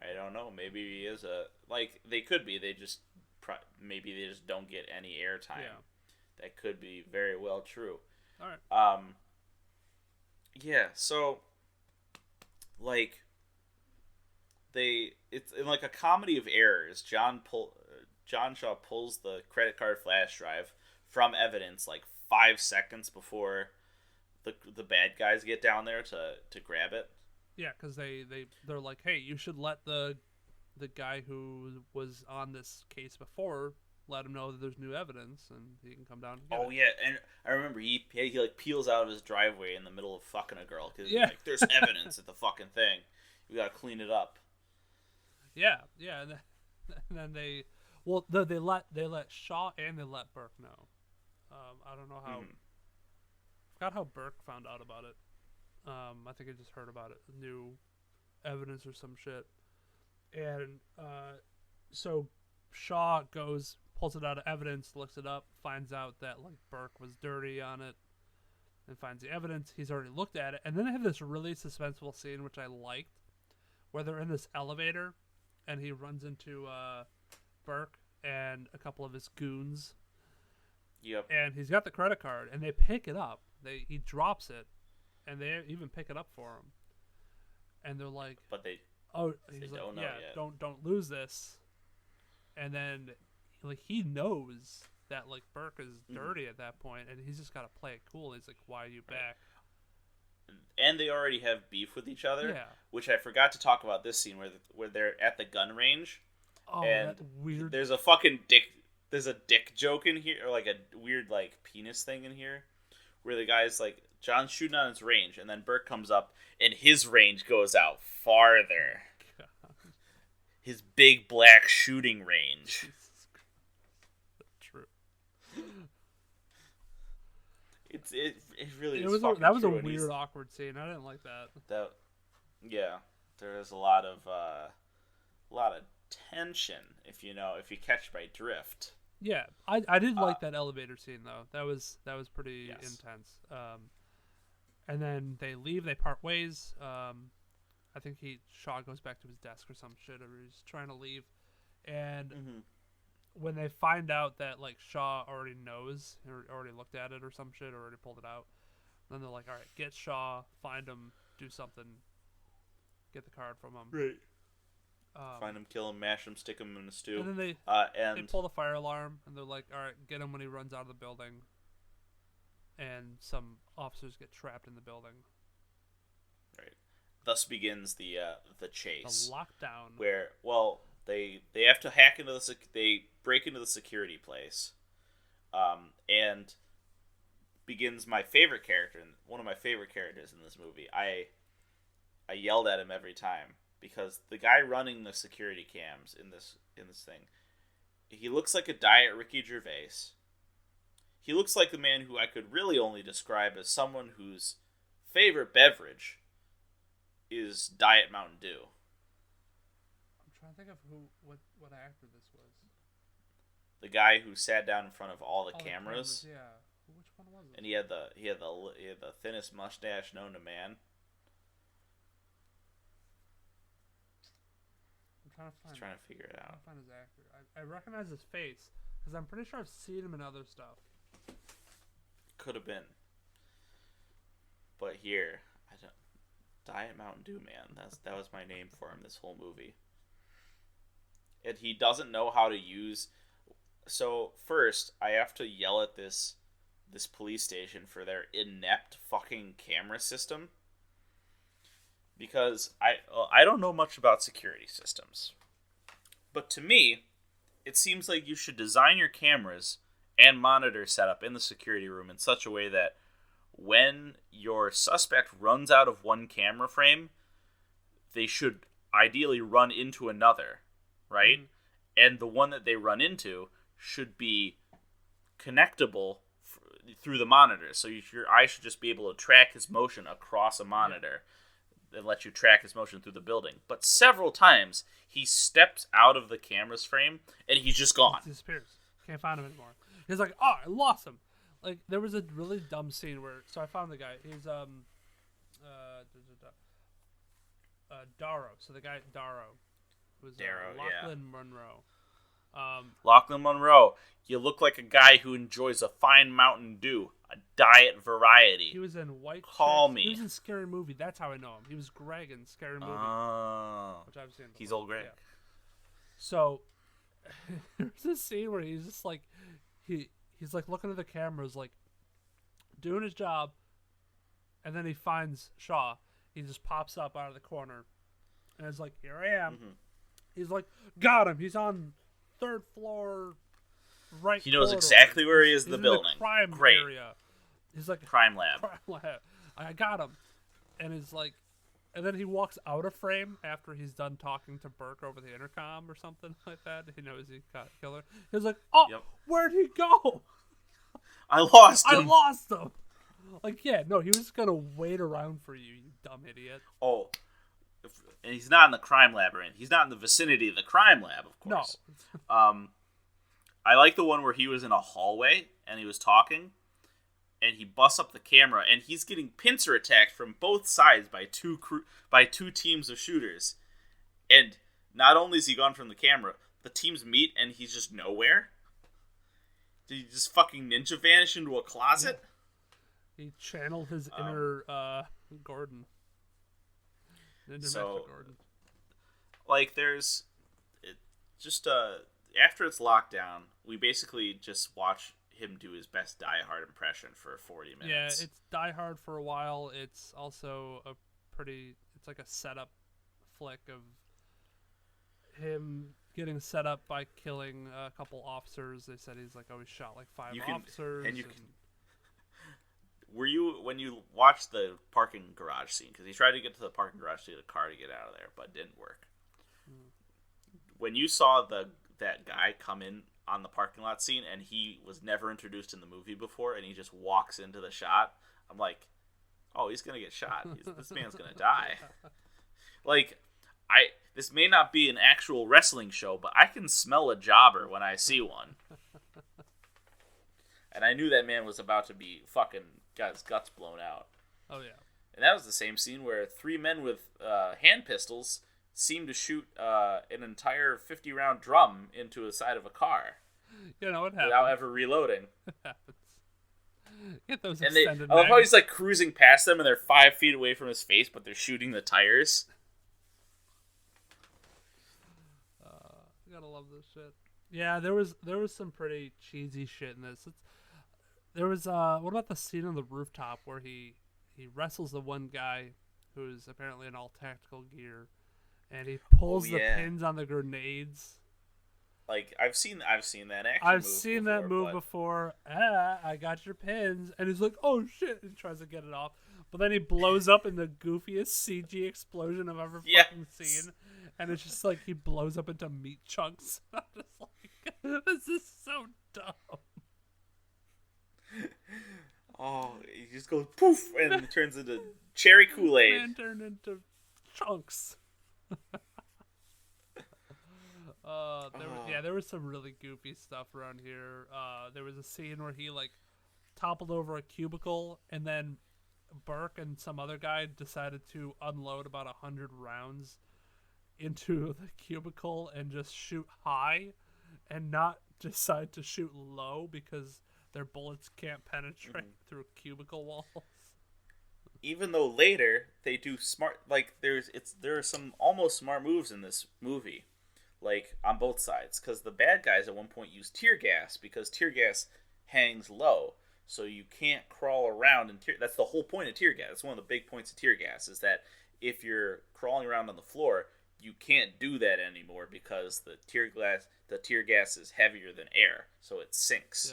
I don't know. Maybe he is they could be. They just maybe they just don't get any airtime. Yeah. That could be very well true. All right. Yeah. So. It's in like a comedy of errors. John Shaw pulls the credit card flash drive from evidence like 5 seconds before the bad guys get down there to grab it. Yeah, because they're like, hey, you should let the guy who was on this case before, let him know that there's new evidence and he can come down and get it. Yeah, and I remember he like peels out of his driveway in the middle of fucking a girl because like, there's evidence at the fucking thing. We gotta clean it up. Yeah, and then they let Shaw and they let Burke know. I don't know how. Forgot how Burke found out about it. I think I just heard about it. New evidence or some shit. And so Shaw pulls it out of evidence, looks it up, finds out that like Burke was dirty on it, and finds the evidence. He's already looked at it, and then they have this really suspenseful scene which I liked, where they're in this elevator, and he runs into Burke and a couple of his goons. Yep. And he's got the credit card, and they pick it up. He drops it, and they even pick it up for him. And they're like, but they he's like, don't know yet. Don't lose this. And then like he knows that like Burke is dirty at that point, and he's just got to play it cool. He's like, why are you back? And they already have beef with each other, which I forgot to talk about this scene where they're at the gun range. Oh, and that weird. There's a fucking dick. There's a dick joke in here, or like a weird like penis thing in here, where the guy's like, John's shooting on his range, and then Burke comes up, and his range goes out farther. God. His big black shooting range. True. It really is. That was a weird, awkward scene. I didn't like that. There was a lot of tension, if you catch my drift. Yeah, I did like that elevator scene though. That was pretty Yes. intense. And then they leave. They part ways. I think Shaw goes back to his desk or some shit, or he's trying to leave. And when they find out that like Shaw already knows, or already looked at it or some shit, or already pulled it out, then they're like, all right, get Shaw, find him, do something, get the card from him. Right. Find him, kill him, mash him, stick him in a stew. And then they and pull the fire alarm, and they're like, all right, get him when he runs out of the building. And some officers get trapped in the building. right. Thus begins the chase. The lockdown. Where they have to hack into they break into the security place, and begins my favorite character, one of my favorite characters in this movie. I yelled at him every time because the guy running the security cams in this thing, he looks like a Diet Ricky Gervais. He looks like the man who I could really only describe as someone whose favorite beverage is Diet Mountain Dew. I'm trying to think of what actor this was. The guy who sat down in front of all the Oh, cameras. Yeah. Which one was it? And he had the thinnest mustache known to man. I'm trying to find. Trying to figure it out. I'm trying to find his actor. I recognize his face because I'm pretty sure I've seen him in other stuff. Could have been. But here, I don't. Diet Mountain Dew Man. That was my name for him this whole movie. And he doesn't know how to use. So first, I have to yell at this police station for their inept fucking camera system. Because I don't know much about security systems. But to me, it seems like you should design your cameras and monitor setup in the security room in such a way that when your suspect runs out of one camera frame, they should ideally run into another, right? And the one that they run should be connectable through the monitor. So your eye should just be able to track his motion across a monitor and let you track his motion through the building. But several times, he steps out of the camera's frame and he's just gone. He disappears. Can't find him anymore. He's like, oh, I lost him. Like, there was a really dumb scene where... So I found the guy. He's, Darrow. So the guy, Darrow. Was Darrow, Lachlan Monroe. Lachlan Monroe. You look like a guy who enjoys a fine Mountain Dew. A diet variety. He was in White Call Chicks. me. He was in Scary Movie. That's how I know him. He was Greg in Scary Movie. Oh. Which I've seen before. He's old Greg. Yeah. So, there's this scene where he's just like... He's like looking at the cameras, like doing his job, and then he finds Shaw. He just pops up out of the corner, and it's like, "Here I am." Mm-hmm. He's like, "Got him." He's on 3rd floor, right. He knows corridor. exactly where he is in He's the building. The crime Great. area. He's like Crime lab. crime lab. I got him, and he's like, and then he walks out of frame after he's done talking to Burke over the intercom or something like that. He knows he got killer. He's like, "Oh, Yep. where'd he go? I lost him. I lost him." Like, yeah, no, he was gonna wait around for you, you dumb idiot. Oh, and he's not in the crime lab, or anything. He's not in the vicinity of the crime lab, of course. No. I like the one where he was in a hallway and he was talking, and he busts up the camera, and he's getting pincer attacked from both sides by two teams of shooters. And not only is he gone from the camera, the teams meet and he's just nowhere. Did he just fucking ninja vanish into a closet? He channeled his inner Gordon. Ninja Master Gordon. Like, there's... after it's locked down, we basically just watch him do his best Die Hard impression for 40 minutes. Yeah, it's Die Hard for a while. It's also it's like a setup flick of him getting set up by killing a couple officers. They said he's like always shot like 5 officers. Were you, when you watched the parking garage scene, because he tried to get to the parking garage to get a car to get out of there, but it didn't work. When you saw that guy come in on the parking lot scene, and he was never introduced in the movie before, and he just walks into the shot, I'm like, oh, he's gonna get shot. This man's gonna die. Like, this may not be an actual wrestling show, but I can smell a jobber when I see one. And I knew that man was about to be fucking got his guts blown out. Oh yeah. And that was the same scene where 3 men with hand pistols seemed to shoot an entire 50-round drum into the side of a car. You know what happens. Without ever reloading. It happens. Get those And extended I love how mags. he's like cruising past them and they're 5 feet away from his face, but they're shooting the tires. You gotta love this shit. Yeah, there was some pretty cheesy shit in this. There was what about the scene on the rooftop where he wrestles the one guy who's apparently in all tactical gear, and he pulls the pins on the grenades. Like I've seen that action. I've seen that move before. I got your pins, and he's like, "Oh shit!" and he tries to get it off, but then he blows up in the goofiest CG explosion I've ever fucking seen, and it's just like he blows up into meat chunks. I'm just like, this is so dumb. Oh, he just goes poof and it turns into cherry Kool-Aid. And turned into chunks. There was some really goofy stuff around here. There was a scene where he like toppled over a cubicle, and then Burke and some other guy decided to unload about 100 rounds into the cubicle and just shoot high, and not decide to shoot low because their bullets can't penetrate through cubicle walls. Even though later they do smart, like there are some almost smart moves in this movie. Like, on both sides. Because the bad guys at one point use tear gas, because tear gas hangs low. So you can't crawl around. That's the whole point of tear gas. That's one of the big points of tear gas, is that if you're crawling around on the floor, you can't do that anymore because the tear gas is heavier than air. So it sinks.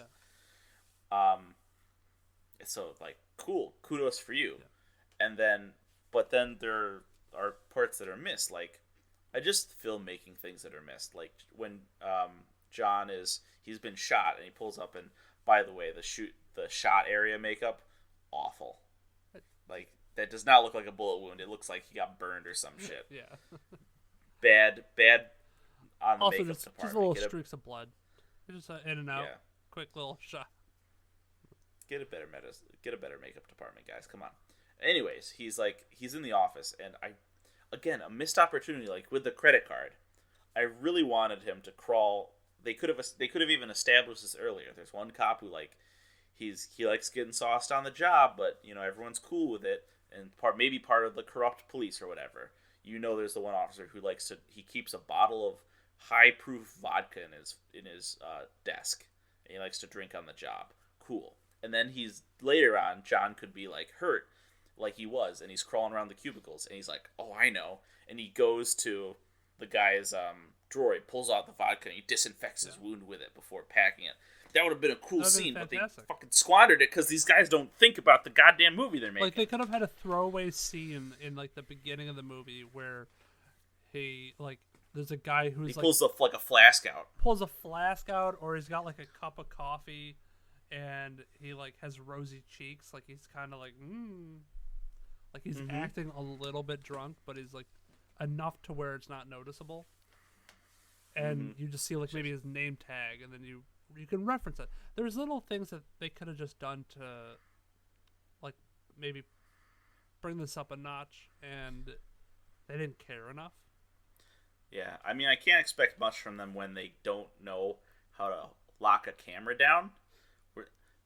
Yeah. So, like, cool. Kudos for you. Yeah. But then there are parts that are missed, like, just filmmaking things that are missed. Like when John he's been shot and he pulls up, and by the way, the shot area makeup, awful. Like that does not look like a bullet wound. It looks like he got burned or some shit. Yeah. Bad on the also, makeup just department. little streaks of blood. Just in and out. Yeah. Quick little shot. Get a better makeup department, guys. Come on. Anyways, he's in the office, and Again, a missed opportunity, like with the credit card. I really wanted him to crawl. They could have even established this earlier. There's one cop who he likes getting sauced on the job, but everyone's cool with it, and maybe part of the corrupt police or whatever. There's the one officer who he keeps a bottle of high proof vodka in his desk, and he likes to drink on the job. Cool. And then later on, John could be like hurt, like he was, and he's crawling around the cubicles, and he's like, "Oh, I know," and he goes to the guy's drawer, he pulls out the vodka, and he disinfects his wound with it before packing it. That would have been a cool scene, but they fucking squandered it because these guys don't think about the goddamn movie they're making. Like, they could have had a throwaway scene in like the beginning of the movie where there's a guy who's he pulls a flask out, or he's got like a cup of coffee, and he like has rosy cheeks, like he's kind of like like he's acting a little bit drunk, but he's like enough to where it's not noticeable. And you just see like maybe his name tag, and then you can reference it. There's little things that they could have just done to like maybe bring this up a notch, and they didn't care enough. Yeah, I mean, I can't expect much from them when they don't know how to lock a camera down.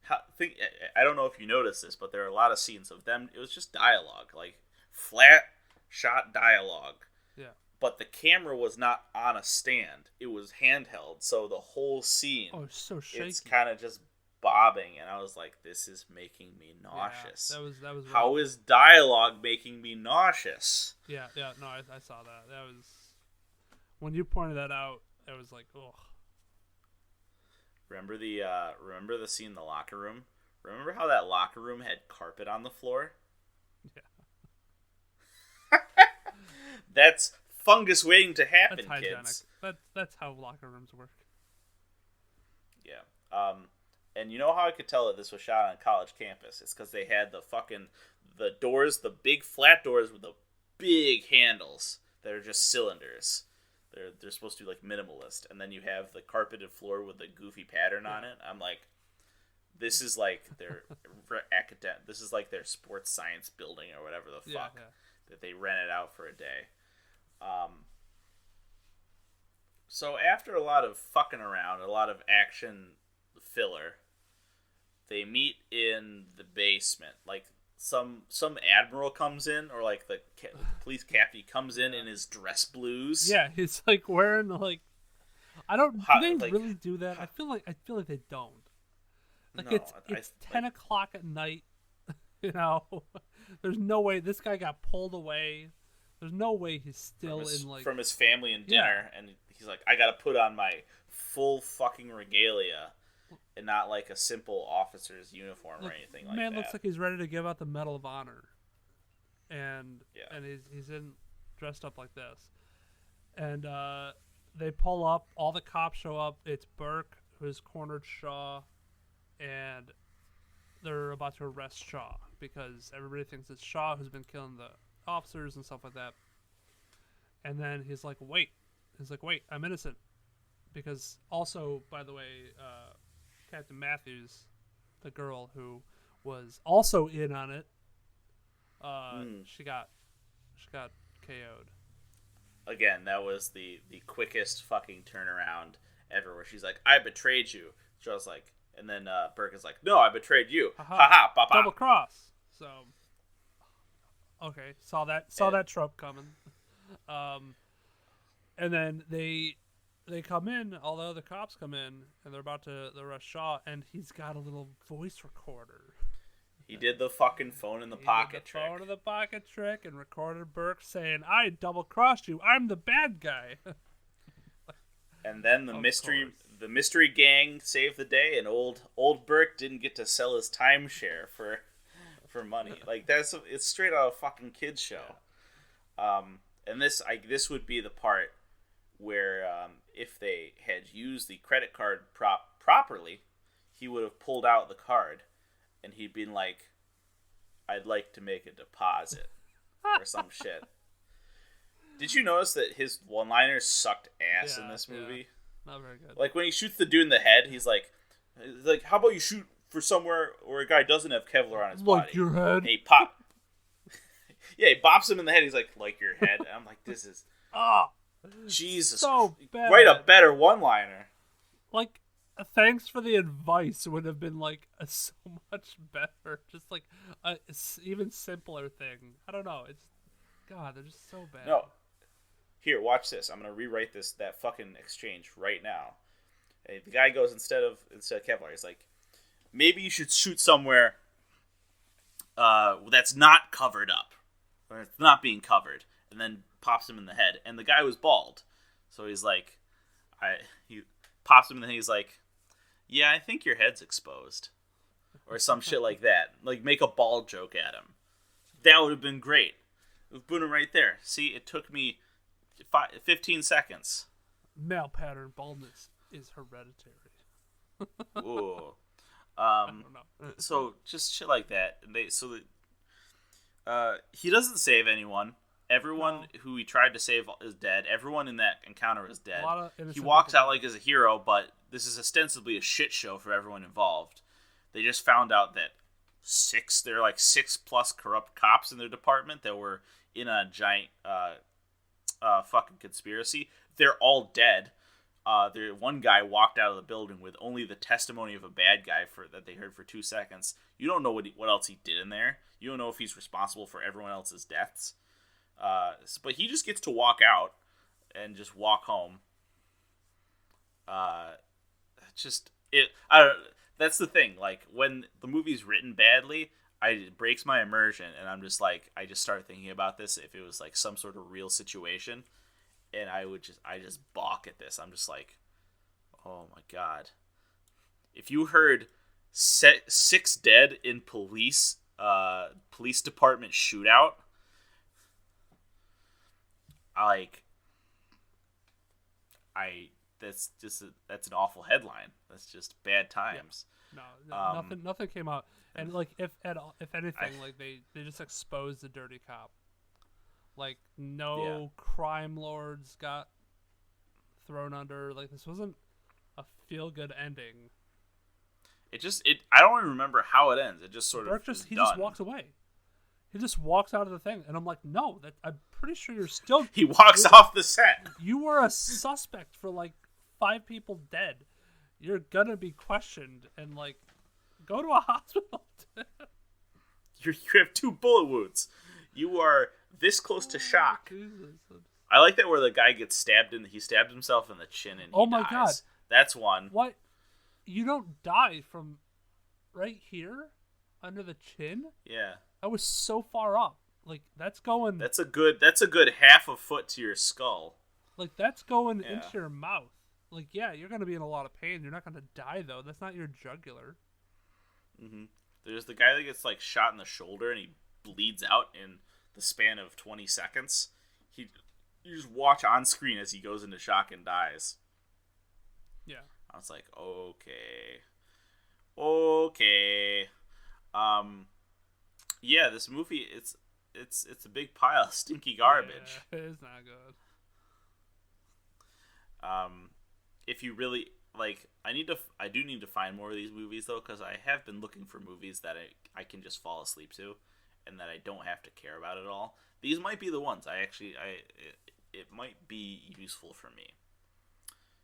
I don't know if you noticed this, but there are a lot of scenes of them. It was just dialogue, like flat shot dialogue. Yeah. But the camera was not on a stand; it was handheld. So the whole scene, it's so shaky. It's kind of just bobbing, and I was like, "This is making me nauseous." Yeah, that was. How is dialogue making me nauseous? Yeah. No, I saw that. That was when you pointed that out. It was like, ugh. Remember the scene in the locker room? Remember how that locker room had carpet on the floor? Yeah. That's fungus waiting to happen, that's kids. That's how locker rooms work. Yeah. And you know how I could tell that this was shot on a college campus? It's because they had the doors, the big flat doors with the big handles that are just cylinders. They're supposed to be like minimalist, and then you have the carpeted floor with the goofy pattern on it. I'm like, this is like their academic. This is like their sports science building or whatever the fuck that they rented out for a day. So after a lot of fucking around, a lot of action filler, they meet in the basement. Like some admiral comes in, or like the police captain comes in his dress blues. Yeah, he's like wearing like. I don't. Do they like, really do that? I feel like they don't. Like no, it's 10 o'clock at night. You know, there's no way this guy got pulled away. There's no way he's still from his family and dinner, and he's like, I gotta put on my full fucking regalia, and not like a simple officer's uniform or anything like that. Man looks like he's ready to give out the Medal of Honor, and he's dressed up like this, and they pull up. All the cops show up. It's Burke who's cornered Shaw, and they're about to arrest Shaw because everybody thinks it's Shaw who's been killing the officers and stuff like that. And then he's like, wait, I'm innocent. Because also, by the way, Captain Matthews, the girl who was also in on it, she got KO'd. Again, that was the quickest fucking turnaround ever, where she's like, I betrayed you. Shaw's like, and then Burke is like, no, I betrayed you. Ha ha, ba, ba. Double cross. So, okay, saw that trope coming. And then they come in, all the other cops come in, and they're about to arrest Shaw, and he's got a little voice recorder. He did the fucking phone in the pocket trick. Phone in the pocket trick, and recorded Burke saying, I double-crossed you, I'm the bad guy. And then the mystery gang saved the day, and old Burke didn't get to sell his timeshare for money. Like, it's straight out of a fucking kids show. And this would be the part where if they had used the credit card properly, he would have pulled out the card, and he'd been like, I'd like to make a deposit or some shit. Did you notice that his one-liners sucked ass in this movie? Yeah. Not very good. Like when he shoots the dude in the head, he's like, how about you shoot for somewhere where a guy doesn't have Kevlar on his body? Like your head? And he he bops him in the head. He's like your head. And I'm like, this is... Jesus. So bad. Write a better one-liner. Like, thanks for the advice would have been like so much better. Just like a even simpler thing. I don't know. It's God, they're just so bad. No. Here, watch this. I'm gonna rewrite that fucking exchange right now. Hey, the guy goes instead of Kevlar, he's like, maybe you should shoot somewhere that's not covered up, or it's not being covered, and then pops him in the head. And the guy was bald, so he's like, he pops him in the head. He's like, yeah, I think your head's exposed, or some shit like that. Like make a bald joke at him. That would have been great. Boom, right there. See, it took me 15 seconds. Male pattern baldness is hereditary. Ooh. I don't know. So just shit like that. He doesn't save anyone. Everyone who he tried to save is dead. Everyone in that encounter is dead. He walks out like as a hero, but this is ostensibly a shit show for everyone involved. They just found out that there are like 6+ corrupt cops in their department that were in a giant fucking conspiracy. They're all dead. One guy walked out of the building with only the testimony of a bad guy that they heard for 2 seconds. You don't know what else he did in there. You don't know if he's responsible for everyone else's deaths. But he just gets to walk out and just walk home. That's the thing. Like when the movie's written badly, it breaks my immersion, and I'm just like, I just start thinking about this if it was like some sort of real situation, and I just balk at this. I'm just like, oh my god. If you heard 6 dead in police department shootout, that's an awful headline. That's just bad times. Yeah. No, nothing came out. And like if anything, like they just exposed the dirty cop. Like no crime lords got thrown under. Like this wasn't a feel good ending. I don't even remember how it ends. It just sort Burke of he done. just walks away. He just walks out of the thing, and I'm like, no, I'm pretty sure you're still. He walks off the set. You were a suspect for like 5 people dead. You're gonna be questioned and like go to a hospital. You have 2 bullet wounds. You are this close to shock. Jesus. I like that where the guy gets stabbed he stabbed himself in the chin and he my dies. God. That's one. What? You don't die from right here under the chin? Yeah. That was so far up. Like that's going. That's a good half a foot to your skull. Like that's going into your mouth. Like yeah, you're gonna be in a lot of pain. You're not gonna die though. That's not your jugular. Mm-hmm. There's the guy that gets like shot in the shoulder and he bleeds out in the span of 20 seconds. You just watch on screen as he goes into shock and dies. Yeah. I was like, okay. Yeah, this movie it's a big pile of stinky garbage. Yeah, it's not good. If you really like, I do need to find more of these movies though, because I have been looking for movies that I can just fall asleep to, and that I don't have to care about at all. These might be the ones it might be useful for me.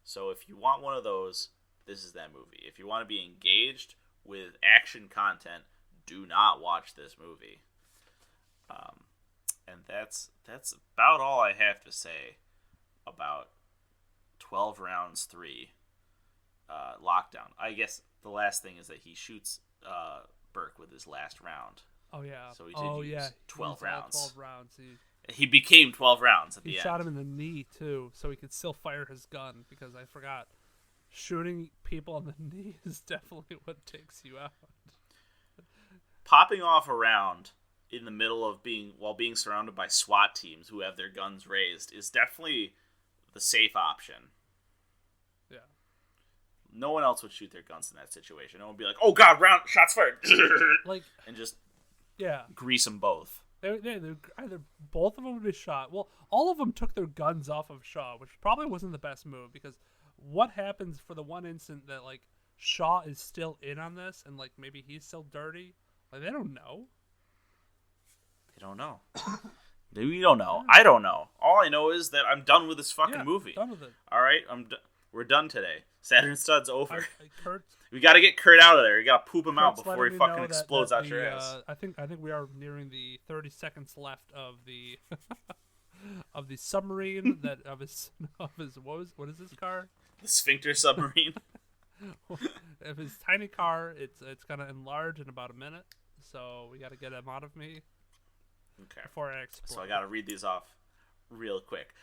So if you want one of those, this is that movie. If you want to be engaged with action content, do not watch this movie. And that's about all I have to say about 12 Rounds 3 Lockdown. I guess the last thing is that he shoots Burke with his last round. Oh yeah. So he did use 12 rounds. 12 rounds. He became 12 rounds at the end. He shot him in the knee too, so he could still fire his gun. Because I forgot, shooting people in the knee is definitely what takes you out. Popping off a round in the middle of while being surrounded by SWAT teams who have their guns raised is definitely the safe option. Yeah. No one else would shoot their guns in that situation. No one would be like, "Oh God, shots fired!" Like, and just grease them both. They either both of them would be shot. Well, all of them took their guns off of Shaw, which probably wasn't the best move, because what happens for the one instant that like Shaw is still in on this and like maybe he's still dirty? Like they don't know. They don't know. We don't know. I don't know. All I know is that I'm done with this fucking movie. Done with it. All right, we're done today. Saturn Stud's over. Kurt, we got to get Kurt out of there. We got to poop him out Kurt's before he letting me fucking know explodes that out your ass. I think we are nearing the 30 seconds left of the of the submarine of his what is this car? The sphincter submarine. Of his tiny car, it's gonna enlarge in about a minute, so we got to get him out of me. Okay. Before I explode. So I got to read these off real quick.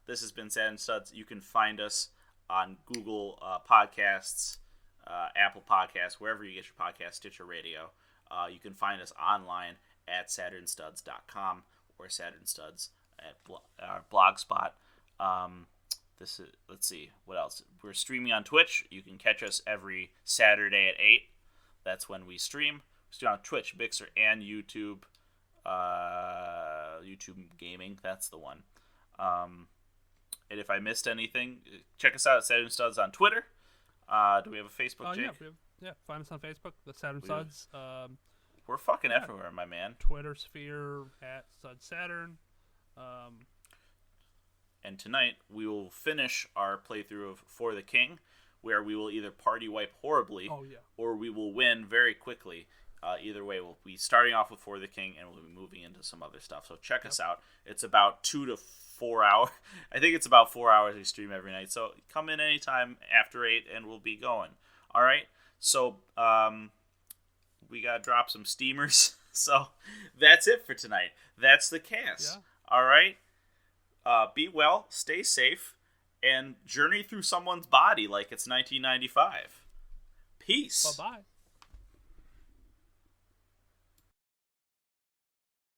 This has been Saturn Studs. You can find us on Google Podcasts, Apple Podcasts, wherever you get your podcasts, Stitcher Radio. You can find us online at SaturnStuds.com or Saturn Studs at Blogspot. Let's see, what else? We're streaming on Twitch. You can catch us every Saturday at 8. That's when we stream. We stream on Twitch, Mixer, and YouTube. YouTube Gaming, that's the one. And if I missed anything, check us out at Saturn Studs on Twitter. Do we have a Facebook, Jake? Yeah, find us on Facebook, the Saturn Studs. We're fucking everywhere, my man. Twitter sphere at Stud Saturn. And tonight we will finish our playthrough of For the King, where we will either party wipe horribly, or we will win very quickly. Either way, we'll be starting off with For the King, and we'll be moving into some other stuff. So check us out. It's about 2 to 4 hours. I think it's about 4 hours we stream every night. So come in anytime after 8, and we'll be going. All right? So we got to drop some steamers. So that's it for tonight. That's the cast. Yeah. All right? Be well, stay safe, and journey through someone's body like it's 1995. Peace. Bye-bye.